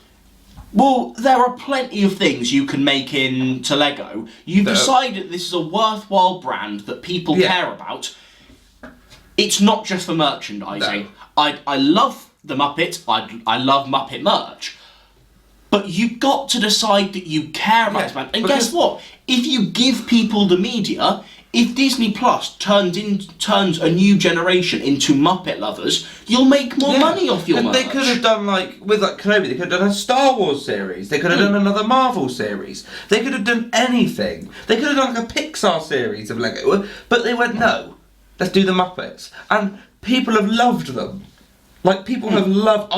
S1: well, there are plenty of things you can make into Lego. You've decided this is a worthwhile brand that people care about. It's not just for merchandising.
S2: No.
S1: I love the Muppets. I love Muppet merch. But you've got to decide that you care about this brand. And guess what? If you give people the media, if Disney Plus turns a new generation into Muppet lovers, you'll make more money off your merch.
S2: They could have done, like, with like Kenobi, they could have done a Star Wars series. They could have done another Marvel series. They could have done anything. They could have done like a Pixar series of Lego. But they went, no, let's do the Muppets. And people have loved them. Like, people have loved.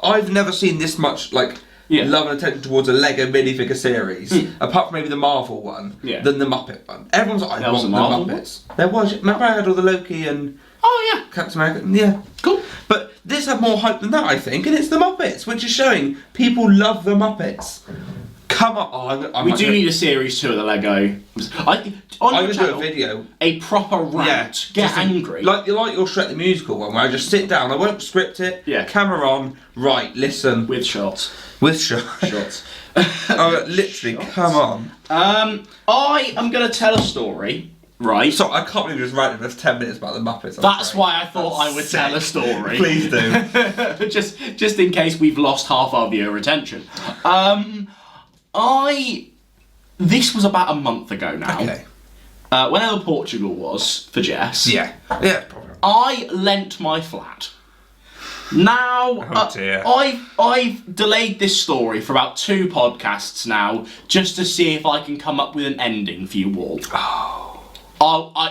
S2: I've never seen this much, like, love and attention towards a Lego minifigure series, apart from maybe the Marvel one, than the Muppet one. Everyone's like, I want the Muppets. There was. Remember I had all the Loki and Captain America? Yeah.
S1: Cool.
S2: But this had more hype than that, I think, and it's the Muppets, which is showing people love the Muppets. Come on.
S1: We do need a series 2 of the Lego. I'm
S2: going to do a video.
S1: A proper rant. Get angry.
S2: Like your Shrek the Musical one, where I just sit down, I won't script it, camera on, right, listen.
S1: With shots.
S2: Shots. Oh, literally, come on.
S1: I am going to tell a story, right?
S2: So I can't believe you just ranted us 10 minutes about the Muppets.
S1: That's why I thought I would tell a story.
S2: Please do.
S1: just in case we've lost half our viewer attention. This was about a month ago now.
S2: Okay.
S1: Whenever Portugal was for Jess.
S2: Yeah, probably.
S1: I lent my flat. Now, I've delayed this story for about 2 podcasts now, just to see if I can come up with an ending for you all.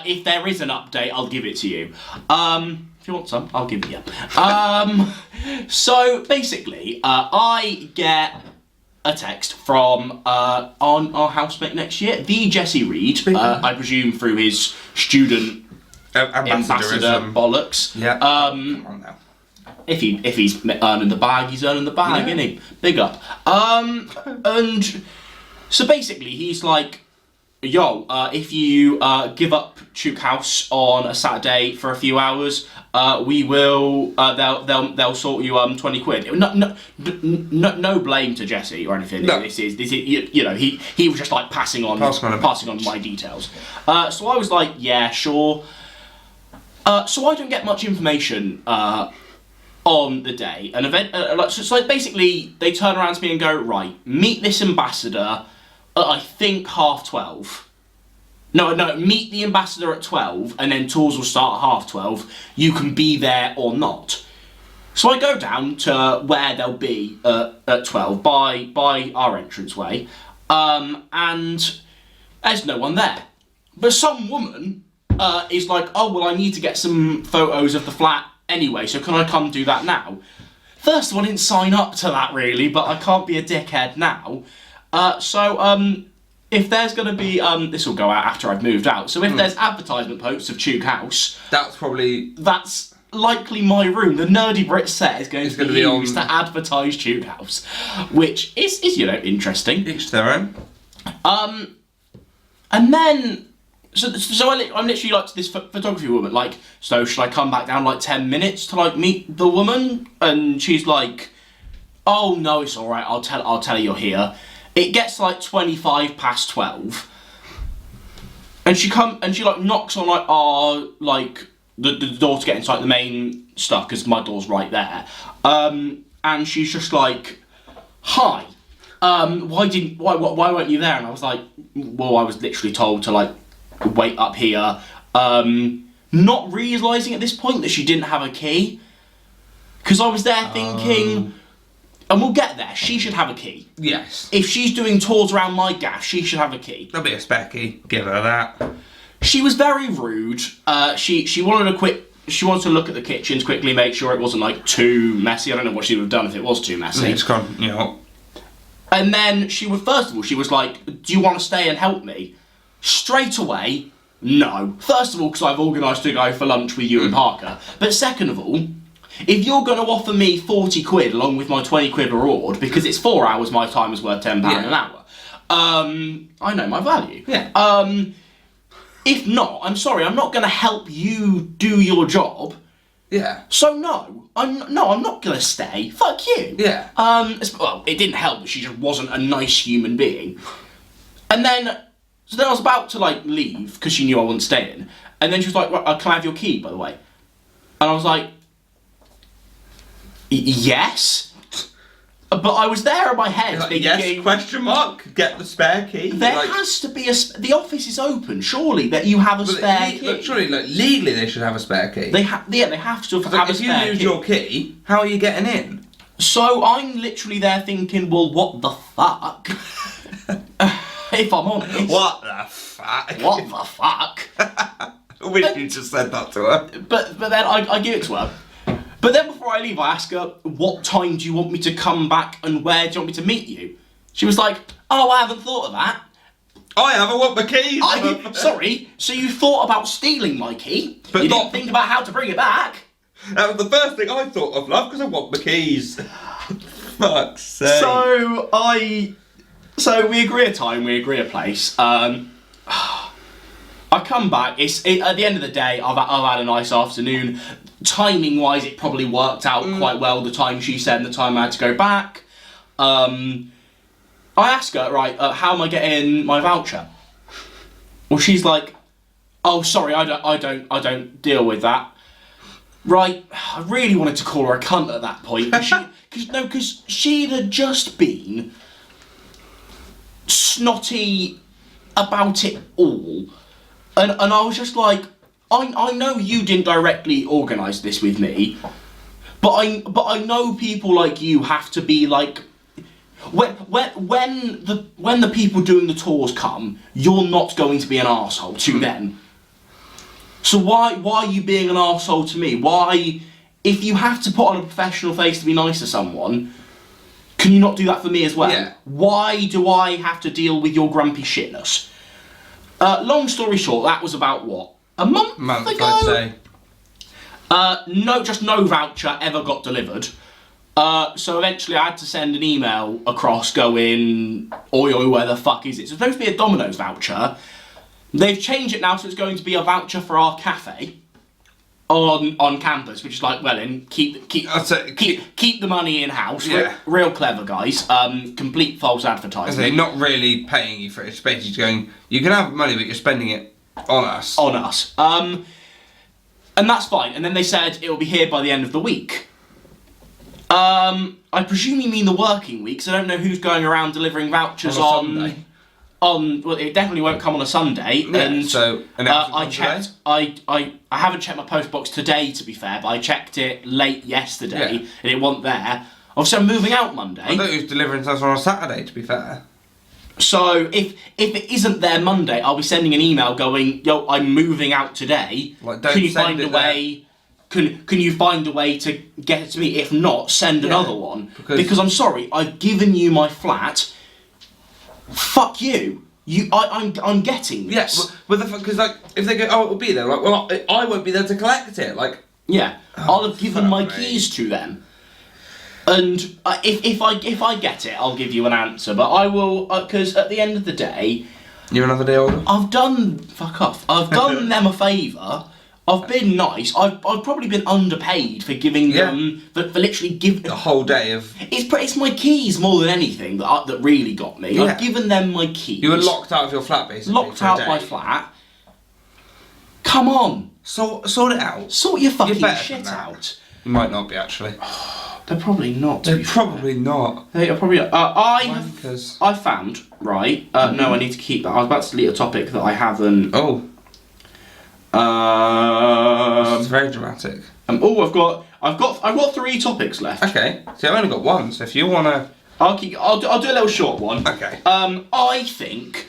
S1: If there is an update, I'll give it to you. If you want some, I'll give it you. So basically, I get a text from our housemate next year, the Jesse Reed, I presume through his student ambassador bollocks.
S2: Yeah. Come on now.
S1: If he's earning the bag, he's earning the bag, isn't he? Big up. And so basically, he's like, yo, if you give up Chook House on a Saturday for a few hours, we will. They'll sort you 20 quid. No blame to Jesse or anything.
S2: No.
S1: This is you know, he was just like passing on my details. So I was like, yeah, sure. So I don't get much information on the day. An event, so basically they turn around to me and go, right, meet this ambassador at I think 12:30. No, meet the ambassador at 12, and then tours will start at 12:30. You can be there or not. So I go down to where they'll be at 12 by our entranceway, and there's no one there. But some woman is like, oh, well, I need to get some photos of the flat anyway, so can I come do that now? First of all, I didn't sign up to that really, but I can't be a dickhead now. If there's going to be, this will go out after I've moved out, so if there's advertisement posts of Tuke House... That's likely my room. The Nerdy Brit set is going to be used to advertise Tuke House, which is interesting.
S2: Each their own.
S1: And then... So I'm literally like to this photography woman, like, so should I come back down like 10 minutes to like meet the woman? And she's like, oh no, it's alright, I'll tell her you're here. It gets like 25 past 12. And she like knocks on like the door to get inside the main stuff, because my door's right there. And she's just like, hi. Why weren't you there? And I was like, well, I was literally told to like wait up here, not realising at this point that she didn't have a key, because I was there thinking, and we'll get there, she should have a key.
S2: Yes.
S1: If she's doing tours around my gaff, she should have a key.
S2: There'll be a spare key, give her that.
S1: She was very rude. She wanted to look at the kitchens quickly, make sure it wasn't like too messy. I don't know what she would have done if it was too messy.
S2: It's gone, you know.
S1: And then she was like, do you want to stay and help me? Straight away, no. First of all, because I've organised to go for lunch with you and Parker. But second of all, if you're going to offer me 40 quid along with my 20 quid reward, because it's 4 hours, my time is worth £10 an hour, I know my value.
S2: Yeah.
S1: If not, I'm sorry, I'm not going to help you do your job.
S2: Yeah.
S1: So no, I'm not going to stay. Fuck you.
S2: Yeah.
S1: Well, it didn't help that she just wasn't a nice human being. And then... So then I was about to, like, leave, because she knew I wasn't staying. And then she was like, can I have your key, by the way? And I was like, yes? But I was there in my head thinking...
S2: Yes, question mark, get the spare key.
S1: There has to be the office is open, surely, that you have a spare key.
S2: Look, surely, legally they should have a spare key.
S1: They have to have a spare key.
S2: If you lose your key, how are you getting in? So
S1: I'm literally there thinking, well, what the fuck? If I'm honest.
S2: What the fuck?
S1: What the fuck?
S2: I wish you just said that to her.
S1: But then I give it to her. But then before I leave, I ask her, what time do you want me to come back and where do you want me to meet you? She was like, oh, I haven't thought of that.
S2: I haven't, want my keys.
S1: Sorry, so you thought about stealing my key, but you didn't think about how to bring it back?
S2: That was the first thing I thought of, love, because I want my keys. Fuck's sake.
S1: So we agree a time, we agree a place. I come back, at the end of the day, I've had a nice afternoon. Timing wise, it probably worked out quite well, the time she said and the time I had to go back. I ask her, right, how am I getting my voucher? Well, she's like, oh, sorry, I don't deal with that. Right, I really wanted to call her a cunt at that point, because she'd had just been snotty about it all, and I was just like, I know you didn't directly organise this with me, but I know people like you have to be like, when the people doing the tours come, you're not going to be an arsehole to them. So why are you being an arsehole to me? Why, if you have to put on a professional face to be nice to someone, can you not do that for me as well?
S2: Yeah.
S1: Why do I have to deal with your grumpy shitness? Long story short, that was about what? A month ago?
S2: I'd say.
S1: No voucher ever got delivered. So eventually I had to send an email across going, oi, where the fuck is it? It's supposed to be a Domino's voucher. They've changed it now, so it's going to be a voucher for our cafe on campus, which is like, well, then keep the money in house.
S2: Yeah.
S1: Real clever guys. Complete false advertising.
S2: They're not really paying you for it. It's basically going, you can have money, but you're spending it on us.
S1: On us. And that's fine. And then they said it will be here by the end of the week. I presume you mean the working week, so I don't know who's going around delivering vouchers on
S2: Sunday.
S1: well, it definitely won't come on a Sunday.
S2: Yeah,
S1: and
S2: so
S1: I checked. I haven't checked my post box today, to be fair, but I checked it late yesterday, and it wasn't there. Obviously, I'm moving out Monday.
S2: I thought he was delivering to us on a Saturday, to be fair.
S1: So if it isn't there Monday, I'll be sending an email going, "Yo, I'm moving out today.
S2: Like, don't
S1: can you
S2: send
S1: find
S2: it
S1: a way? Can you find a way to get it to me? If not, send another one. Because I'm sorry, I've given you my flat. Fuck you. I'm getting this.
S2: Yes, because like if they go, oh, it'll be there. Like, well, I won't be there to collect it. Like,
S1: yeah, I'll have given my keys to them. And if I get it, I'll give you an answer. But I will, because at the end of the day,
S2: you're another day older.
S1: I've done them a favour. I've been nice. I've probably been underpaid for giving them for literally giving
S2: the whole day of.
S1: It's my keys more than anything that really got me.
S2: Yeah.
S1: I've given them my keys.
S2: You were locked out of your flat, basically.
S1: Locked out my flat. Come on,
S2: sort it out.
S1: Sort your fucking shit out.
S2: You might not be actually.
S1: They're probably not.
S2: They're probably not.
S1: They are probably not. I found right. No, I need to keep that. I was about to delete a topic that I haven't.
S2: Oh. It's very dramatic.
S1: I've got 3 topics left.
S2: Okay. See, I've only got one. So if you wanna,
S1: I'll do a little short one.
S2: Okay.
S1: I think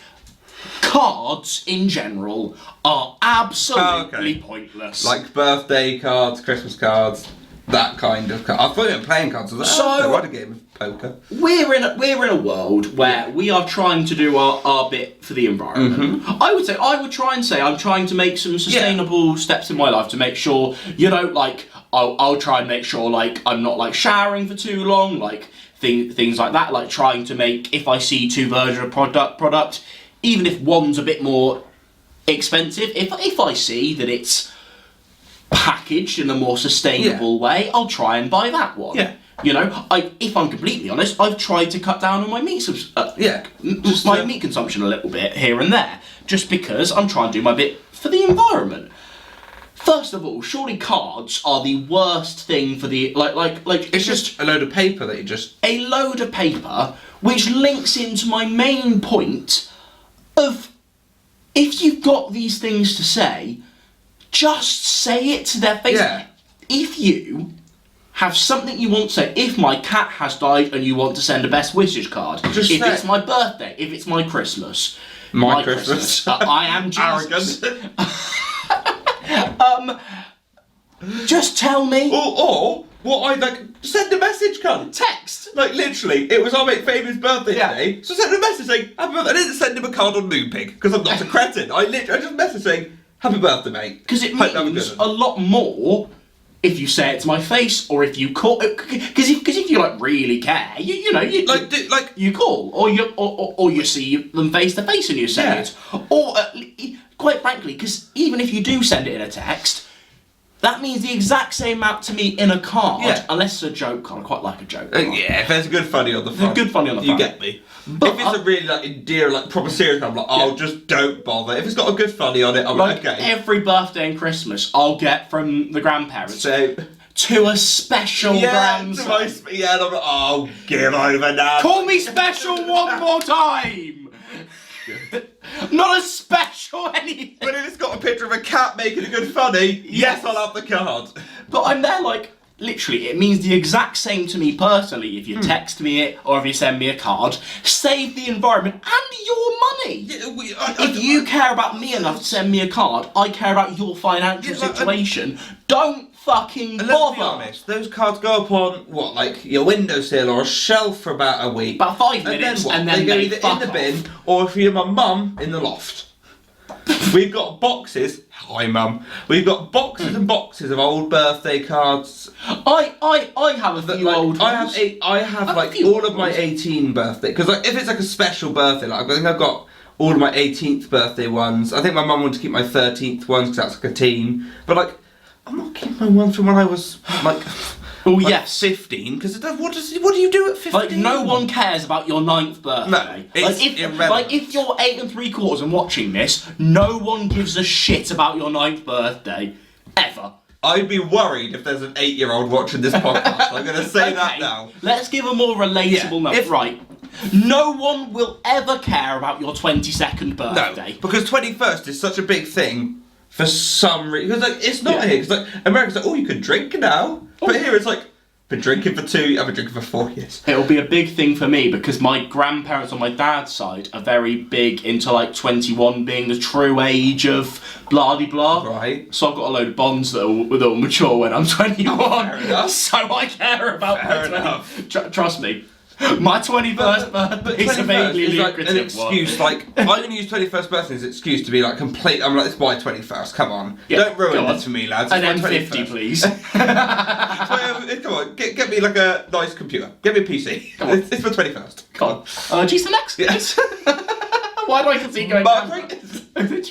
S1: cards in general are absolutely pointless.
S2: like birthday cards, Christmas cards, that kind of card. I thought you were playing cards. I was like, I had a game of poker.
S1: We're in a world where we are trying to do our bit for the environment. I would try and say I'm trying to make some sustainable steps in my life to make sure, like I'll try and make sure like I'm not like showering for too long, like things like that, like trying to make, if I see 2 versions of product, even if one's a bit more expensive, if I see that it's packaged in a more sustainable way, I'll try and buy that one. Yeah. You know, if I'm completely honest, I've tried to cut down on my meat meat consumption a little bit here and there, just because I'm trying to do my bit for the environment. First of all, surely cards are the worst thing for the like.
S2: It's just a load of paper that you just.
S1: A load of paper, which links into my main point of, if you've got these things to say, just say it to their face.
S2: Yeah.
S1: If you have something you want to say, if my cat has died and you want to send a best wishes card,
S2: just
S1: if
S2: say.
S1: It's my birthday, if it's my Christmas.
S2: My Christmas.
S1: I am Jesus.
S2: Arrogant.
S1: Just tell me.
S2: Or what I like, send a message, cunt.
S1: Text.
S2: Like literally, it was our mate Fabian's birthday today, so I sent a message saying happy birthday. I didn't send him a card on Moonpig because I'm not a cretin. I just messaged saying happy birthday, mate.
S1: Because it means a lot more if you say it to my face, or if you call. Because if you like really care, you call, or you see them face to face and you say it, or quite frankly, because even if you do send it in a text, that means the exact same amount to me in a card, unless it's a joke card. I quite like a joke card.
S2: Yeah, if there's a good funny on the front.
S1: There's a good funny on the front.
S2: You get me. But if it's a really like endearing, like proper serious, I'm like, just don't bother. If it's got a good funny on it, I'm like, okay.
S1: Every birthday and Christmas, I'll get from the grandparents to a special grandson.
S2: And I'm like, oh, give over now.
S1: Call me special one more time. Not a special anything.
S2: But if it's got a picture of a cat making a good funny, yes, I'll have the card.
S1: But I'm there like, literally, it means the exact same to me personally if you text me it or if you send me a card. Save the environment and your money. If you care about me enough to send me a card, I care about your financial situation. Don't fucking bother.
S2: Let's be honest, those cards go up on, what, like your windowsill or a shelf for about a week.
S1: About 5 minutes, and then
S2: they go either in the bin or if you're my mum, in the loft. We've got boxes. Hi, mum. We've got boxes and boxes of old birthday cards.
S1: I have a few old ones.
S2: I have like all of my 18 birthday, because like if it's like a special birthday, like I think I've got all of my 18th birthday ones. I think my mum wanted to keep my 13th ones because that's like a teen. But like, I'm not keeping my ones from when I was like.
S1: Oh yes,
S2: 15. Because what do you do at 15?
S1: Like no one cares about your 9th birthday.
S2: No, it's irrelevant.
S1: Like if you're 8 3/4 and watching this, no one gives a shit about your 9th birthday ever.
S2: I'd be worried if there's an 8-year-old watching this podcast. I'm going to say that now.
S1: Let's give a more relatable note. Right. No one will ever care about your 22nd birthday.
S2: No, because 21st is such a big thing for some reason. Because like, it's not here. Because like, America's like, oh, you can drink now. But here it's like, been drinking for 2 years, I've been drinking for 4 years.
S1: It'll be a big thing for me because my grandparents on my dad's side are very big into like 21 being the true age of blah-de-blah.
S2: Right.
S1: So I've got a load of bonds that'll mature when I'm 21.
S2: Fair enough.
S1: So I care about
S2: Fair
S1: my
S2: enough.
S1: Trust me. My 21st birthday is a vaguely
S2: is like
S1: lucrative
S2: an excuse, like, I'm going to use 21st birthday as an excuse to be like complete, I'm like, it's my 21st, come on.
S1: Yeah,
S2: Don't ruin
S1: go on.
S2: this for me, lads.
S1: And
S2: It's
S1: then
S2: my
S1: 50,
S2: 21st.
S1: please.
S2: Come on, get me like a nice computer. Get me a PC. It's my 21st.
S1: Come on. G7 X?
S2: Yes.
S1: Why do I can see going
S2: Mark
S1: down?
S2: III?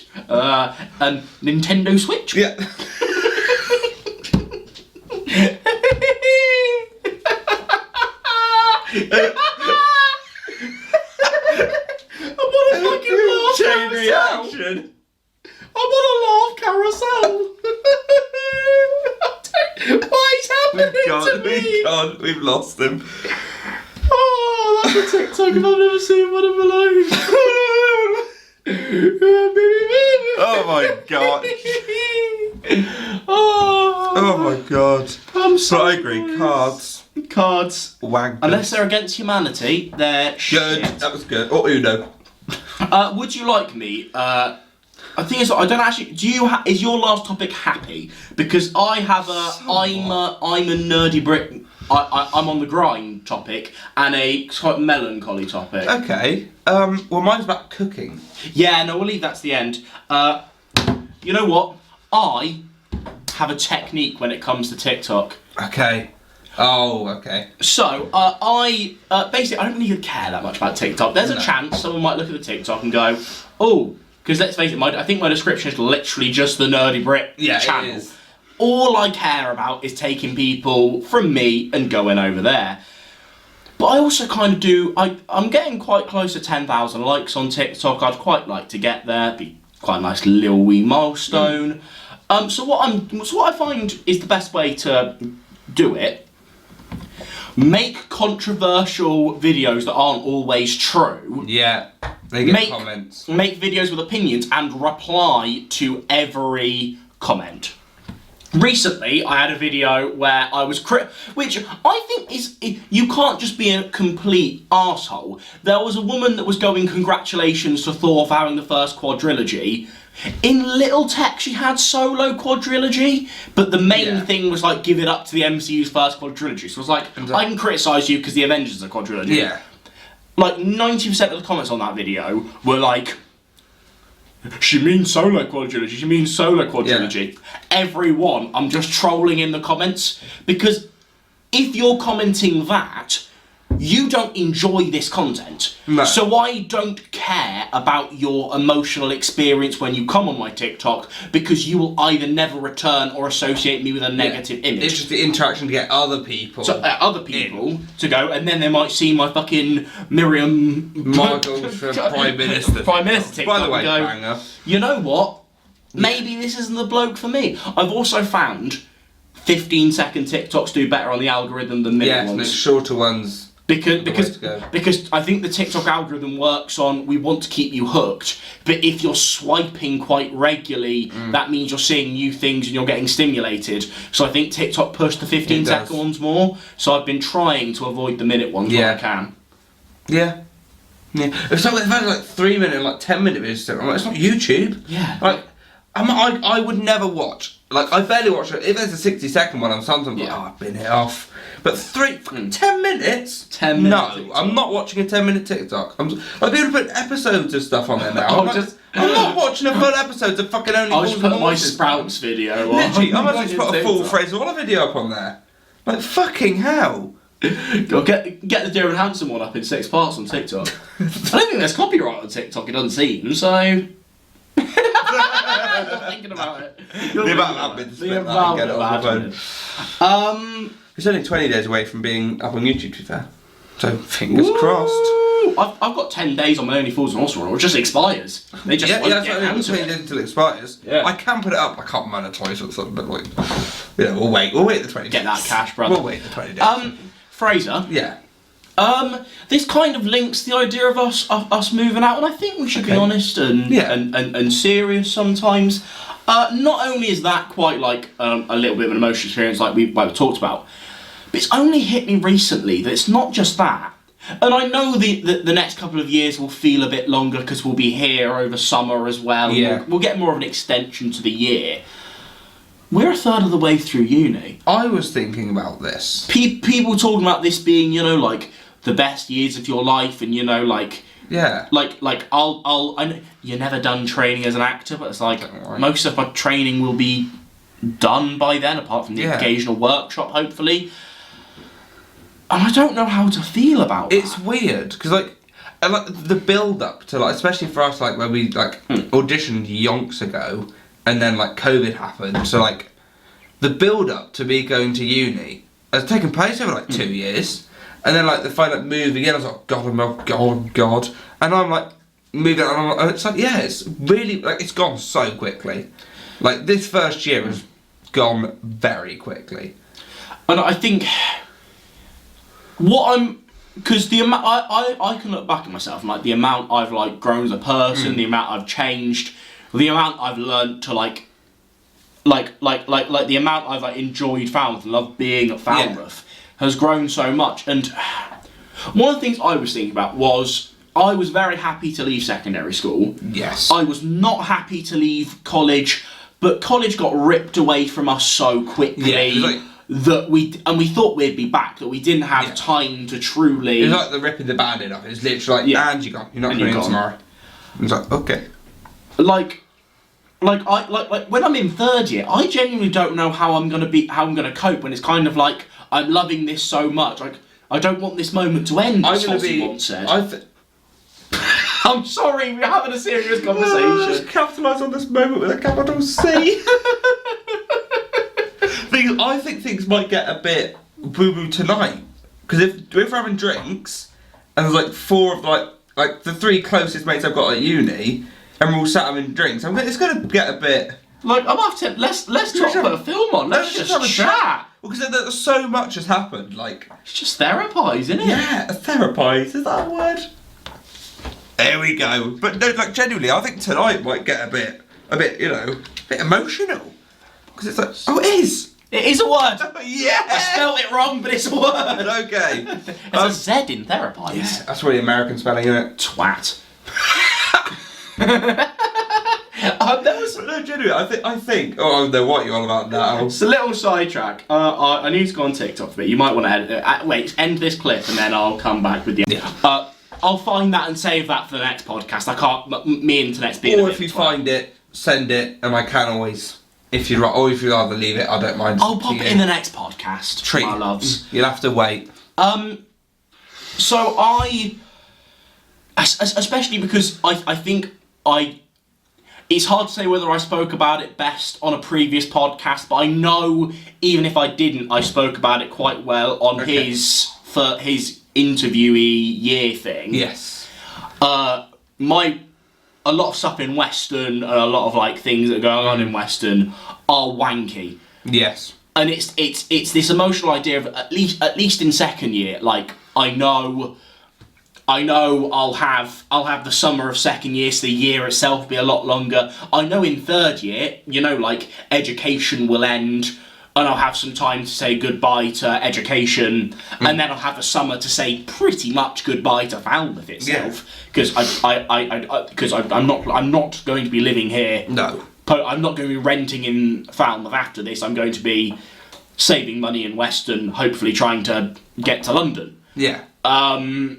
S1: And Nintendo Switch?
S2: Yeah.
S1: I'm on a fucking laugh
S2: Chain
S1: carousel.
S2: reaction.
S1: I'm on a laugh carousel. What is happening to me?
S2: We've lost him.
S1: Oh, that's a TikTok if I've never seen one in my life.
S2: Oh my god. Oh my god.
S1: I'm so
S2: But I agree, cards.
S1: Cards.
S2: Wankers.
S1: Unless they're against humanity, they're
S2: Good,
S1: shit.
S2: that was good. Or Uno.
S1: Would you like me? I think it's. I don't actually. Do you? Is your last topic happy? Because I have a. I'm a nerdy Brit. I'm on the grind topic and a quite melancholy topic.
S2: Okay. Well, mine's about cooking.
S1: Yeah, no, we'll leave that to the end. You know what? I have a technique when it comes to TikTok.
S2: Okay. Oh, okay.
S1: So, I basically, I don't really care that much about TikTok. There's a chance someone might look at the TikTok and go, oh, because let's face it, I think my description is literally just the Nerdy Brit channel.
S2: It is.
S1: All I care about is taking people from me and going over there. But I also kind of do, I'm getting quite close to 10,000 likes on TikTok. I'd quite like to get there, be quite a nice little wee milestone. So what I find is the best way to do it. Make controversial videos that aren't always true.
S2: Yeah. They get comments.
S1: Make videos with opinions and reply to every comment. Recently, I had a video where I was which I think is, you can't just be a complete arsehole. There was a woman that was going, congratulations to Thor for having the first quadrilogy. In little text, she had solo quadrilogy, but the main thing was like, give it up to the MCU's first quadrilogy. So it was like, I can criticise you because the Avengers are quadrilogy.
S2: Yeah.
S1: Like 90% of the comments on that video were like, she means solo quadrilogy, she means solo quadrilogy. Yeah. Everyone, I'm just trolling in the comments, because if you're commenting that, you don't enjoy this content.
S2: No.
S1: So I don't care about your emotional experience when you come on my TikTok, because you will either never return or associate me with a negative image.
S2: It's just the interaction to get other people.
S1: So other people to go, and then they might see my fucking Miriam
S2: Margold for Prime Minister.
S1: Prime Minister TikTok.
S2: By the way,
S1: go,
S2: banger.
S1: you know what? Maybe this isn't the bloke for me. I've also found 15-second TikToks do better on the algorithm than minute ones.
S2: Yeah, the shorter ones.
S1: Because I think the TikTok algorithm works on, we want to keep you hooked, but if you're swiping quite regularly, that means you're seeing new things and you're getting stimulated. So I think TikTok pushed the 15-second ones more, so I've been trying to avoid the minute ones where I can.
S2: Yeah. Yeah. If something had like 3-minute and like 10-minute videos, I'm like, it's not YouTube.
S1: Yeah.
S2: Like, I would never watch. Like, I barely watch it. If there's a 60-second one, I'm sometimes like, oh, I've been hit off. But 10 minutes?
S1: 10 minutes.
S2: No,
S1: TikTok.
S2: I'm not watching a 10-minute TikTok. I've been able to put episodes of stuff on there now. I'm not watching a full episode of fucking Only
S1: I'll just
S2: Fools
S1: put
S2: and
S1: my
S2: Horses.
S1: Sprouts video on.
S2: Literally, I might just put a full
S1: TikTok.
S2: Fraser Waller video up on there. Like, fucking hell.
S1: Go get the Dear and Handsome one up in 6 parts on TikTok. I don't think there's copyright on TikTok, it doesn't seem, so... You're thinking about it.
S2: The amount of admin to spend that and get it on the phone. It's only 20 days away from being up on YouTube, to be fair. So, fingers crossed.
S1: I've got 10 days on my Only Fools and Horses one, or it just expires. They just won't
S2: that's
S1: get
S2: what I mean,
S1: around to
S2: 20
S1: it.
S2: days until it expires.
S1: Yeah.
S2: I can put it up, I can't monetize or something, but like, we'll wait the 20 days.
S1: Get that cash, brother.
S2: We'll wait the 20 days.
S1: Fraser.
S2: Yeah.
S1: This kind of links the idea of us moving out, and I think we should be honest and serious sometimes. Not only is that quite like a little bit of an emotional experience, like we talked about, but it's only hit me recently that it's not just that. And I know the next couple of years will feel a bit longer because we'll be here over summer as well.
S2: Yeah.
S1: We'll get more of an extension to the year. We're a third of the way through uni.
S2: I was thinking about this.
S1: People talking about this being, like the best years of your life, and like I know you're never done training as an actor, but it's like most of my training will be done by then, apart from the occasional workshop, hopefully. And I don't know how to feel about
S2: It's
S1: that.
S2: weird because like the build up to like, especially for us, like when we auditioned yonks ago, and then like COVID happened, so like the build up to me going to uni has taken place over like 2 years. And then like the final moving in, I was like, God, and I'm like moving on, and it's like it's really like it's gone so quickly. Like this first year has gone very quickly.
S1: And I think because the amount I can look back at myself and like the amount I've like grown as a person, the amount I've changed, the amount I've learned to like the amount I've like enjoyed Falmouth and loved being at Falmouth. Has grown so much. And one of the things I was thinking about was I was very happy to leave secondary school.
S2: Yes.
S1: I was not happy to leave college, but college got ripped away from us so quickly that we thought we'd be back, that we didn't have time to truly...
S2: It was like the ripping the band-aid off. It was literally like, and you're gone. You're not coming in tomorrow. It was like, okay. Like
S1: when I'm in third year, I genuinely don't know how I'm gonna cope when it's kind of like I'm loving this so much. Like I don't want this moment to end. As Fozzie once said. I'm sorry, we're having a serious conversation.
S2: Just capitalise on this moment with a capital C. I think things might get a bit boo-boo tonight because if we're having drinks and there's like four of like the three closest mates I've got at uni, and we're all sat having drinks, it's going to get a bit...
S1: Like, I'm after... Let's try to put a film on. Let's just have a chat.
S2: Well, because there's so much has happened, like...
S1: It's just therapise, isn't it?
S2: Yeah, therapise, is that a word? There we go. But no, like, genuinely, I think tonight might get a bit, a bit emotional. Because it's like, oh, it is!
S1: It is a word!
S2: Yeah!
S1: I spelled it wrong, but it's a word!
S2: Okay.
S1: It's a Z in therapise.
S2: Yeah, that's really American spelling, isn't it?
S1: Twat.
S2: No, genuinely, I think. Oh, I know what you're on about now.
S1: It's a little sidetrack. I need to go on TikTok for it. You might want to edit it. Wait, end this clip and then I'll come back with the.
S2: Yeah.
S1: I'll find that and save that for the next podcast. I can't. Me internet's being.
S2: Or if you find it, send it, and I can always. If you'd rather leave it, I don't mind.
S1: I'll pop it in the next podcast.
S2: Treat
S1: my loves.
S2: You'll have to wait.
S1: So especially because I think it's hard to say whether I spoke about it best on a previous podcast, but I know even if I didn't, I spoke about it quite well on his interviewee year thing.
S2: Yes.
S1: A lot of stuff in Western and a lot of like things that are going on in Western are wanky.
S2: Yes.
S1: And it's this emotional idea of at least in second year, like I know I'll have the summer of second year, so the year itself will be a lot longer. I know in third year, like education will end and I'll have some time to say goodbye to education, and then I'll have a summer to say pretty much goodbye to Falmouth itself, because I'm not going to be living here.
S2: No.
S1: I'm not going to be renting in Falmouth after this. I'm going to be saving money in Western, hopefully trying to get to London.
S2: Yeah.
S1: But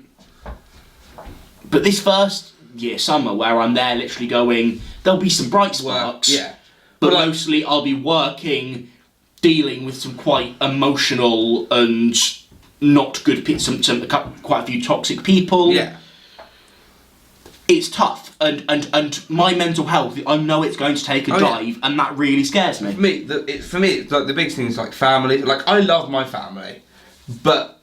S1: this first year summer where I'm there literally going, there'll be some bright sparks.
S2: Yeah.
S1: But mostly I'll be working, dealing with some quite emotional and not good quite a few toxic people.
S2: Yeah.
S1: It's tough, and my mental health, I know it's going to take a dive, and that really scares me.
S2: For me, it's like the biggest thing is like family. Like I love my family, but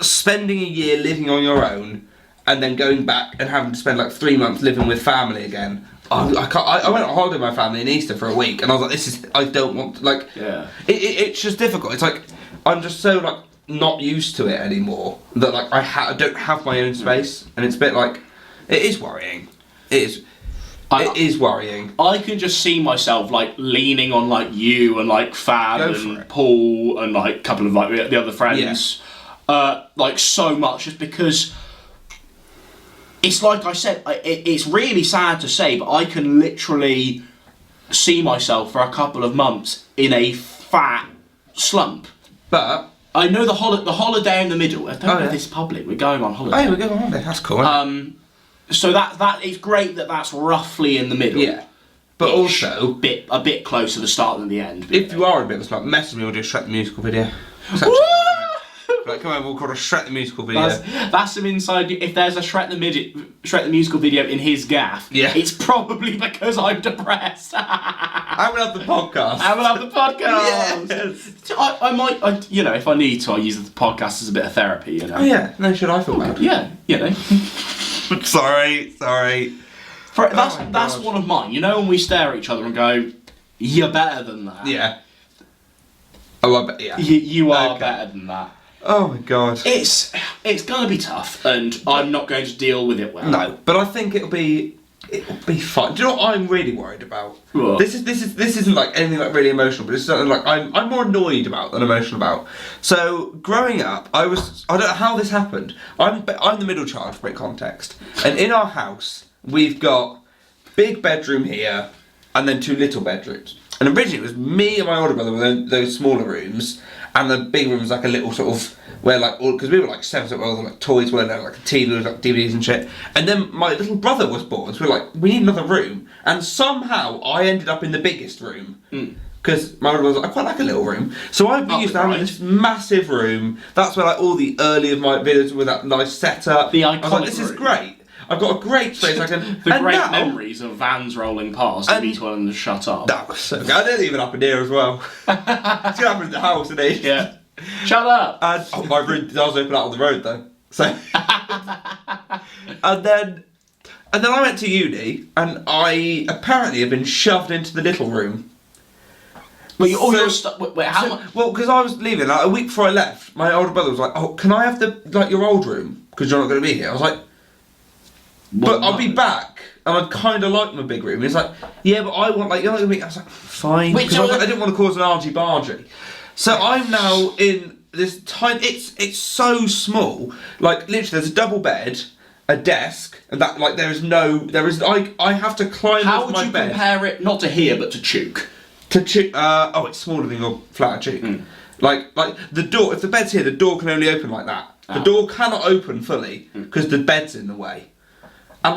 S2: spending a year living on your own and then going back and having to spend like 3 months living with family again. I went on holiday with my family in Easter for a week, and I was like, I don't want to, like. Yeah. It's just difficult. It's like I'm just so like not used to it anymore. That like I don't have my own space, and it's a bit like it is worrying. It is worrying.
S1: I can just see myself like leaning on like you and like Fab and Paul and like a couple of like the other friends, like so much, just because it's like I said, it's really sad to say, but I can literally see myself for a couple of months in a fat slump.
S2: But
S1: I know the holiday in the middle. I don't know if this is public. We're going on holiday.
S2: Oh, yeah, we're going on holiday. That's cool.
S1: So that is great that's roughly in the middle.
S2: Yeah. But also
S1: a bit closer to the start than the end.
S2: If you are a bit of a slump, message me, we'll do a Shrek the Musical video. Like, come on, we'll call it a Shrek the Musical video.
S1: That's some inside. If there's a Shrek the Musical video in his gaff, it's probably because I'm depressed.
S2: I will have the podcast.
S1: Yes. I might, you know, if I need to, I'll use the podcast as a bit of therapy, you know.
S2: Oh yeah, no, should I feel bad?
S1: Yeah, you know.
S2: sorry.
S1: That's one of mine. You know, when we stare at each other and go, "You're better than that."
S2: Yeah. Oh, I bet. Yeah.
S1: You are better than that.
S2: Oh my god.
S1: It's gonna be tough, and I'm not going to deal with it well.
S2: No, but I think it'll be fine. Do you know what I'm really worried about?
S1: What?
S2: This isn't like anything like really emotional, but it's something like I'm more annoyed about than emotional about. So growing up, I don't know how this happened. I'm the middle child for a bit of context, and in our house we've got big bedroom here, and then 2 little bedrooms. And originally it was me and my older brother with those smaller rooms, and the big room was like a little sort of where like because we were like 7 foot old, like toys were there, like a TV with like DVDs and shit. And then my little brother was born, so we were like, we need another room. And somehow I ended up in the biggest room because my older brother was like, I quite like a little room. So I used to have this massive room. That's where like all the early of my videos with that nice setup.
S1: The iconic
S2: I was like, this is great. I've got a great space. I can.
S1: Memories of vans rolling past and me telling them to shut up.
S2: That was so good. I didn't even up in here as well. It's gonna happen in the house, isn't it?
S1: Yeah. Shut up.
S2: And my room does open out on the road though. So. and then I went to uni, and I apparently have been shoved into the little room.
S1: Wait, your stuff. Wait, how much?
S2: Well, because I was leaving like a week before I left, my older brother was like, "Oh, can I have your old room? Because you're not going to be here." I was like. But I'll be back, and I'd kind of like my big room. It's like, yeah, but I want, like, you're not going to be... I was like, fine. Because I didn't want to cause an argy-bargy. So I'm now in this tiny... It's so small. Like, literally, there's a double bed, a desk, and that, like, I have to climb off my bed.
S1: How would you compare it, not to here, but to Chook?
S2: To Chook... it's smaller than your flat at Chook. Like, the door... If the bed's here, the door can only open like that. The door cannot open fully, because the bed's in the way. And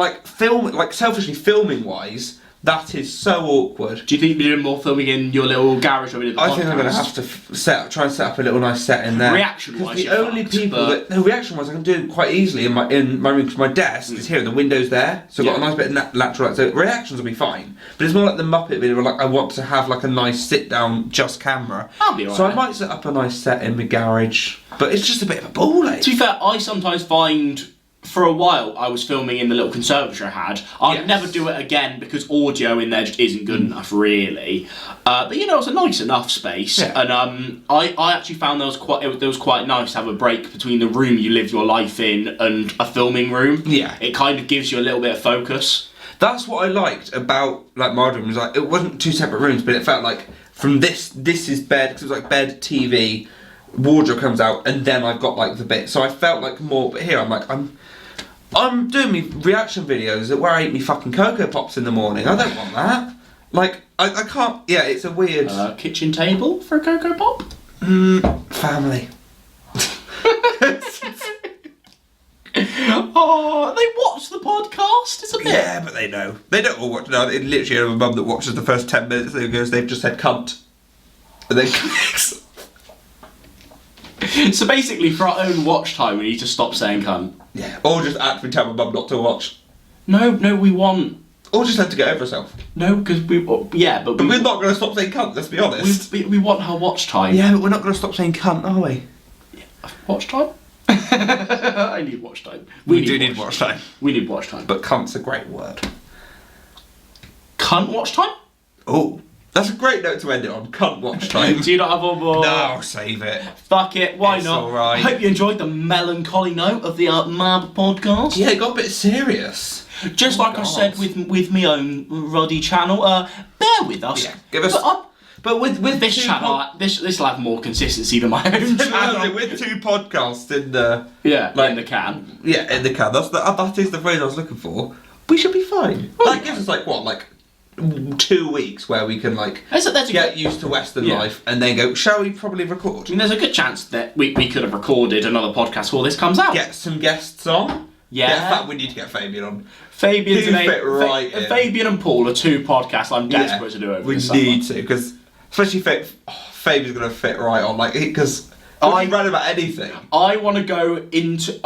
S2: selfishly filming wise, that is so awkward.
S1: Do you think you're doing more filming in your little garage or in the podcast?
S2: I think I'm going to have to try and set up a little nice set in there.
S1: Reaction wise,
S2: the only people reaction wise I can do it quite easily in my room because my desk is here and the window's there, so I've got a nice bit of lateral light. So reactions will be fine. But it's more like the Muppet video where like I want to have like a nice sit down just camera.
S1: I'll be alright.
S2: So I might set up a nice set in my garage, but it's just a bit of a ball ache.
S1: To be fair, I sometimes find. For a while, I was filming in the little conservatory I had. I'd never do it again because audio in there just isn't good enough, really. But you know, it's a nice enough space, and I actually found it was quite nice to have a break between the room you live your life in and a filming room. Yeah, it kind of gives you a little bit of focus.
S2: That's what I liked about like my room. Was like it wasn't 2 separate rooms, but it felt like from this is bed because it was like bed, TV, wardrobe comes out, and then I've got like the bit. So I felt like more. But here I'm doing me reaction videos where I eat me fucking Cocoa Pops in the morning. I don't want that. Like, I can't... Yeah, it's a weird...
S1: kitchen table for a Cocoa Pop?
S2: Family.
S1: Oh, they watch the podcast? It's a bit...
S2: Yeah, but they know. They don't all watch... No, they literally have a mum that watches the first 10 minutes and goes, they've just said cunt. And then clicks.
S1: So basically, for our own watch time, we need to stop saying cunt.
S2: Yeah, or just actually tell my mum not to watch.
S1: No, we want...
S2: Or just let her to get over herself.
S1: No, because we... Yeah, but
S2: we're not going to stop saying cunt, let's be honest.
S1: We want her watch time.
S2: Yeah, but we're not going to stop saying cunt, are we?
S1: Yeah. Watch time? I need watch time. We
S2: do need watch time.
S1: We need watch time.
S2: But cunt's a great word.
S1: Cunt watch time?
S2: Oh. That's a great note to end it on. Cunt watch time.
S1: Do you not have one more?
S2: No, save it.
S1: Fuck it, why
S2: It's
S1: not?
S2: alright.
S1: I hope you enjoyed the melancholy note of the Mab podcast.
S2: Yeah, it got a bit serious.
S1: Just like I said with my own Ruddy channel, bear with us.
S2: Yeah, give us. But with
S1: This channel, this will have more consistency than my own channel.
S2: with 2 podcasts in the
S1: in the can.
S2: Yeah, in the can. That is the phrase I was looking for. We should be fine. That gives us like 2 weeks where we can get used to Western life and then go. Shall we probably record?
S1: I mean, there's a good chance that we could have recorded another podcast before this comes out.
S2: Get some guests on.
S1: Yeah.
S2: In fact, we need to get Fabian on.
S1: Fabian's
S2: He'd fit right in.
S1: Fabian and Paul are 2 podcasts I'm desperate to do over
S2: we
S1: the summer.
S2: need to, because especially Fabian's going to fit right on, because I read about anything.
S1: I want to go into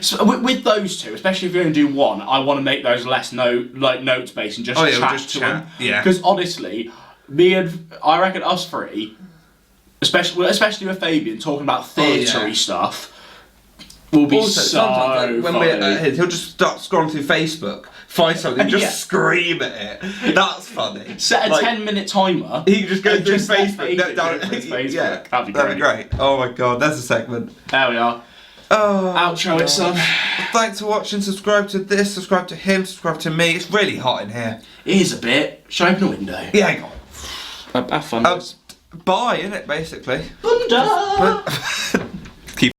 S1: so with those 2, especially if you're going to do one. I want to make those less notes based and just chat to them.
S2: Yeah.
S1: Because honestly, I reckon us 3, especially with Fabian talking about theatre-y stuff, will be so
S2: when
S1: funny.
S2: we're at his, he'll just start scrolling through Facebook, find something, just scream at it. That's funny.
S1: Set a 10-minute timer.
S2: He can just go through
S1: just
S2: Facebook.
S1: Facebook.
S2: Yeah,
S1: that'd be
S2: great. Oh my god, there's a segment.
S1: There we are.
S2: Oh,
S1: outro it, son.
S2: Thanks for watching. Subscribe to this. Subscribe to him. Subscribe to me. It's really hot in here.
S1: It is a bit. Should I open a window?
S2: Yeah, go on.
S1: Have fun.
S2: Bye, innit, basically.
S1: Bunda.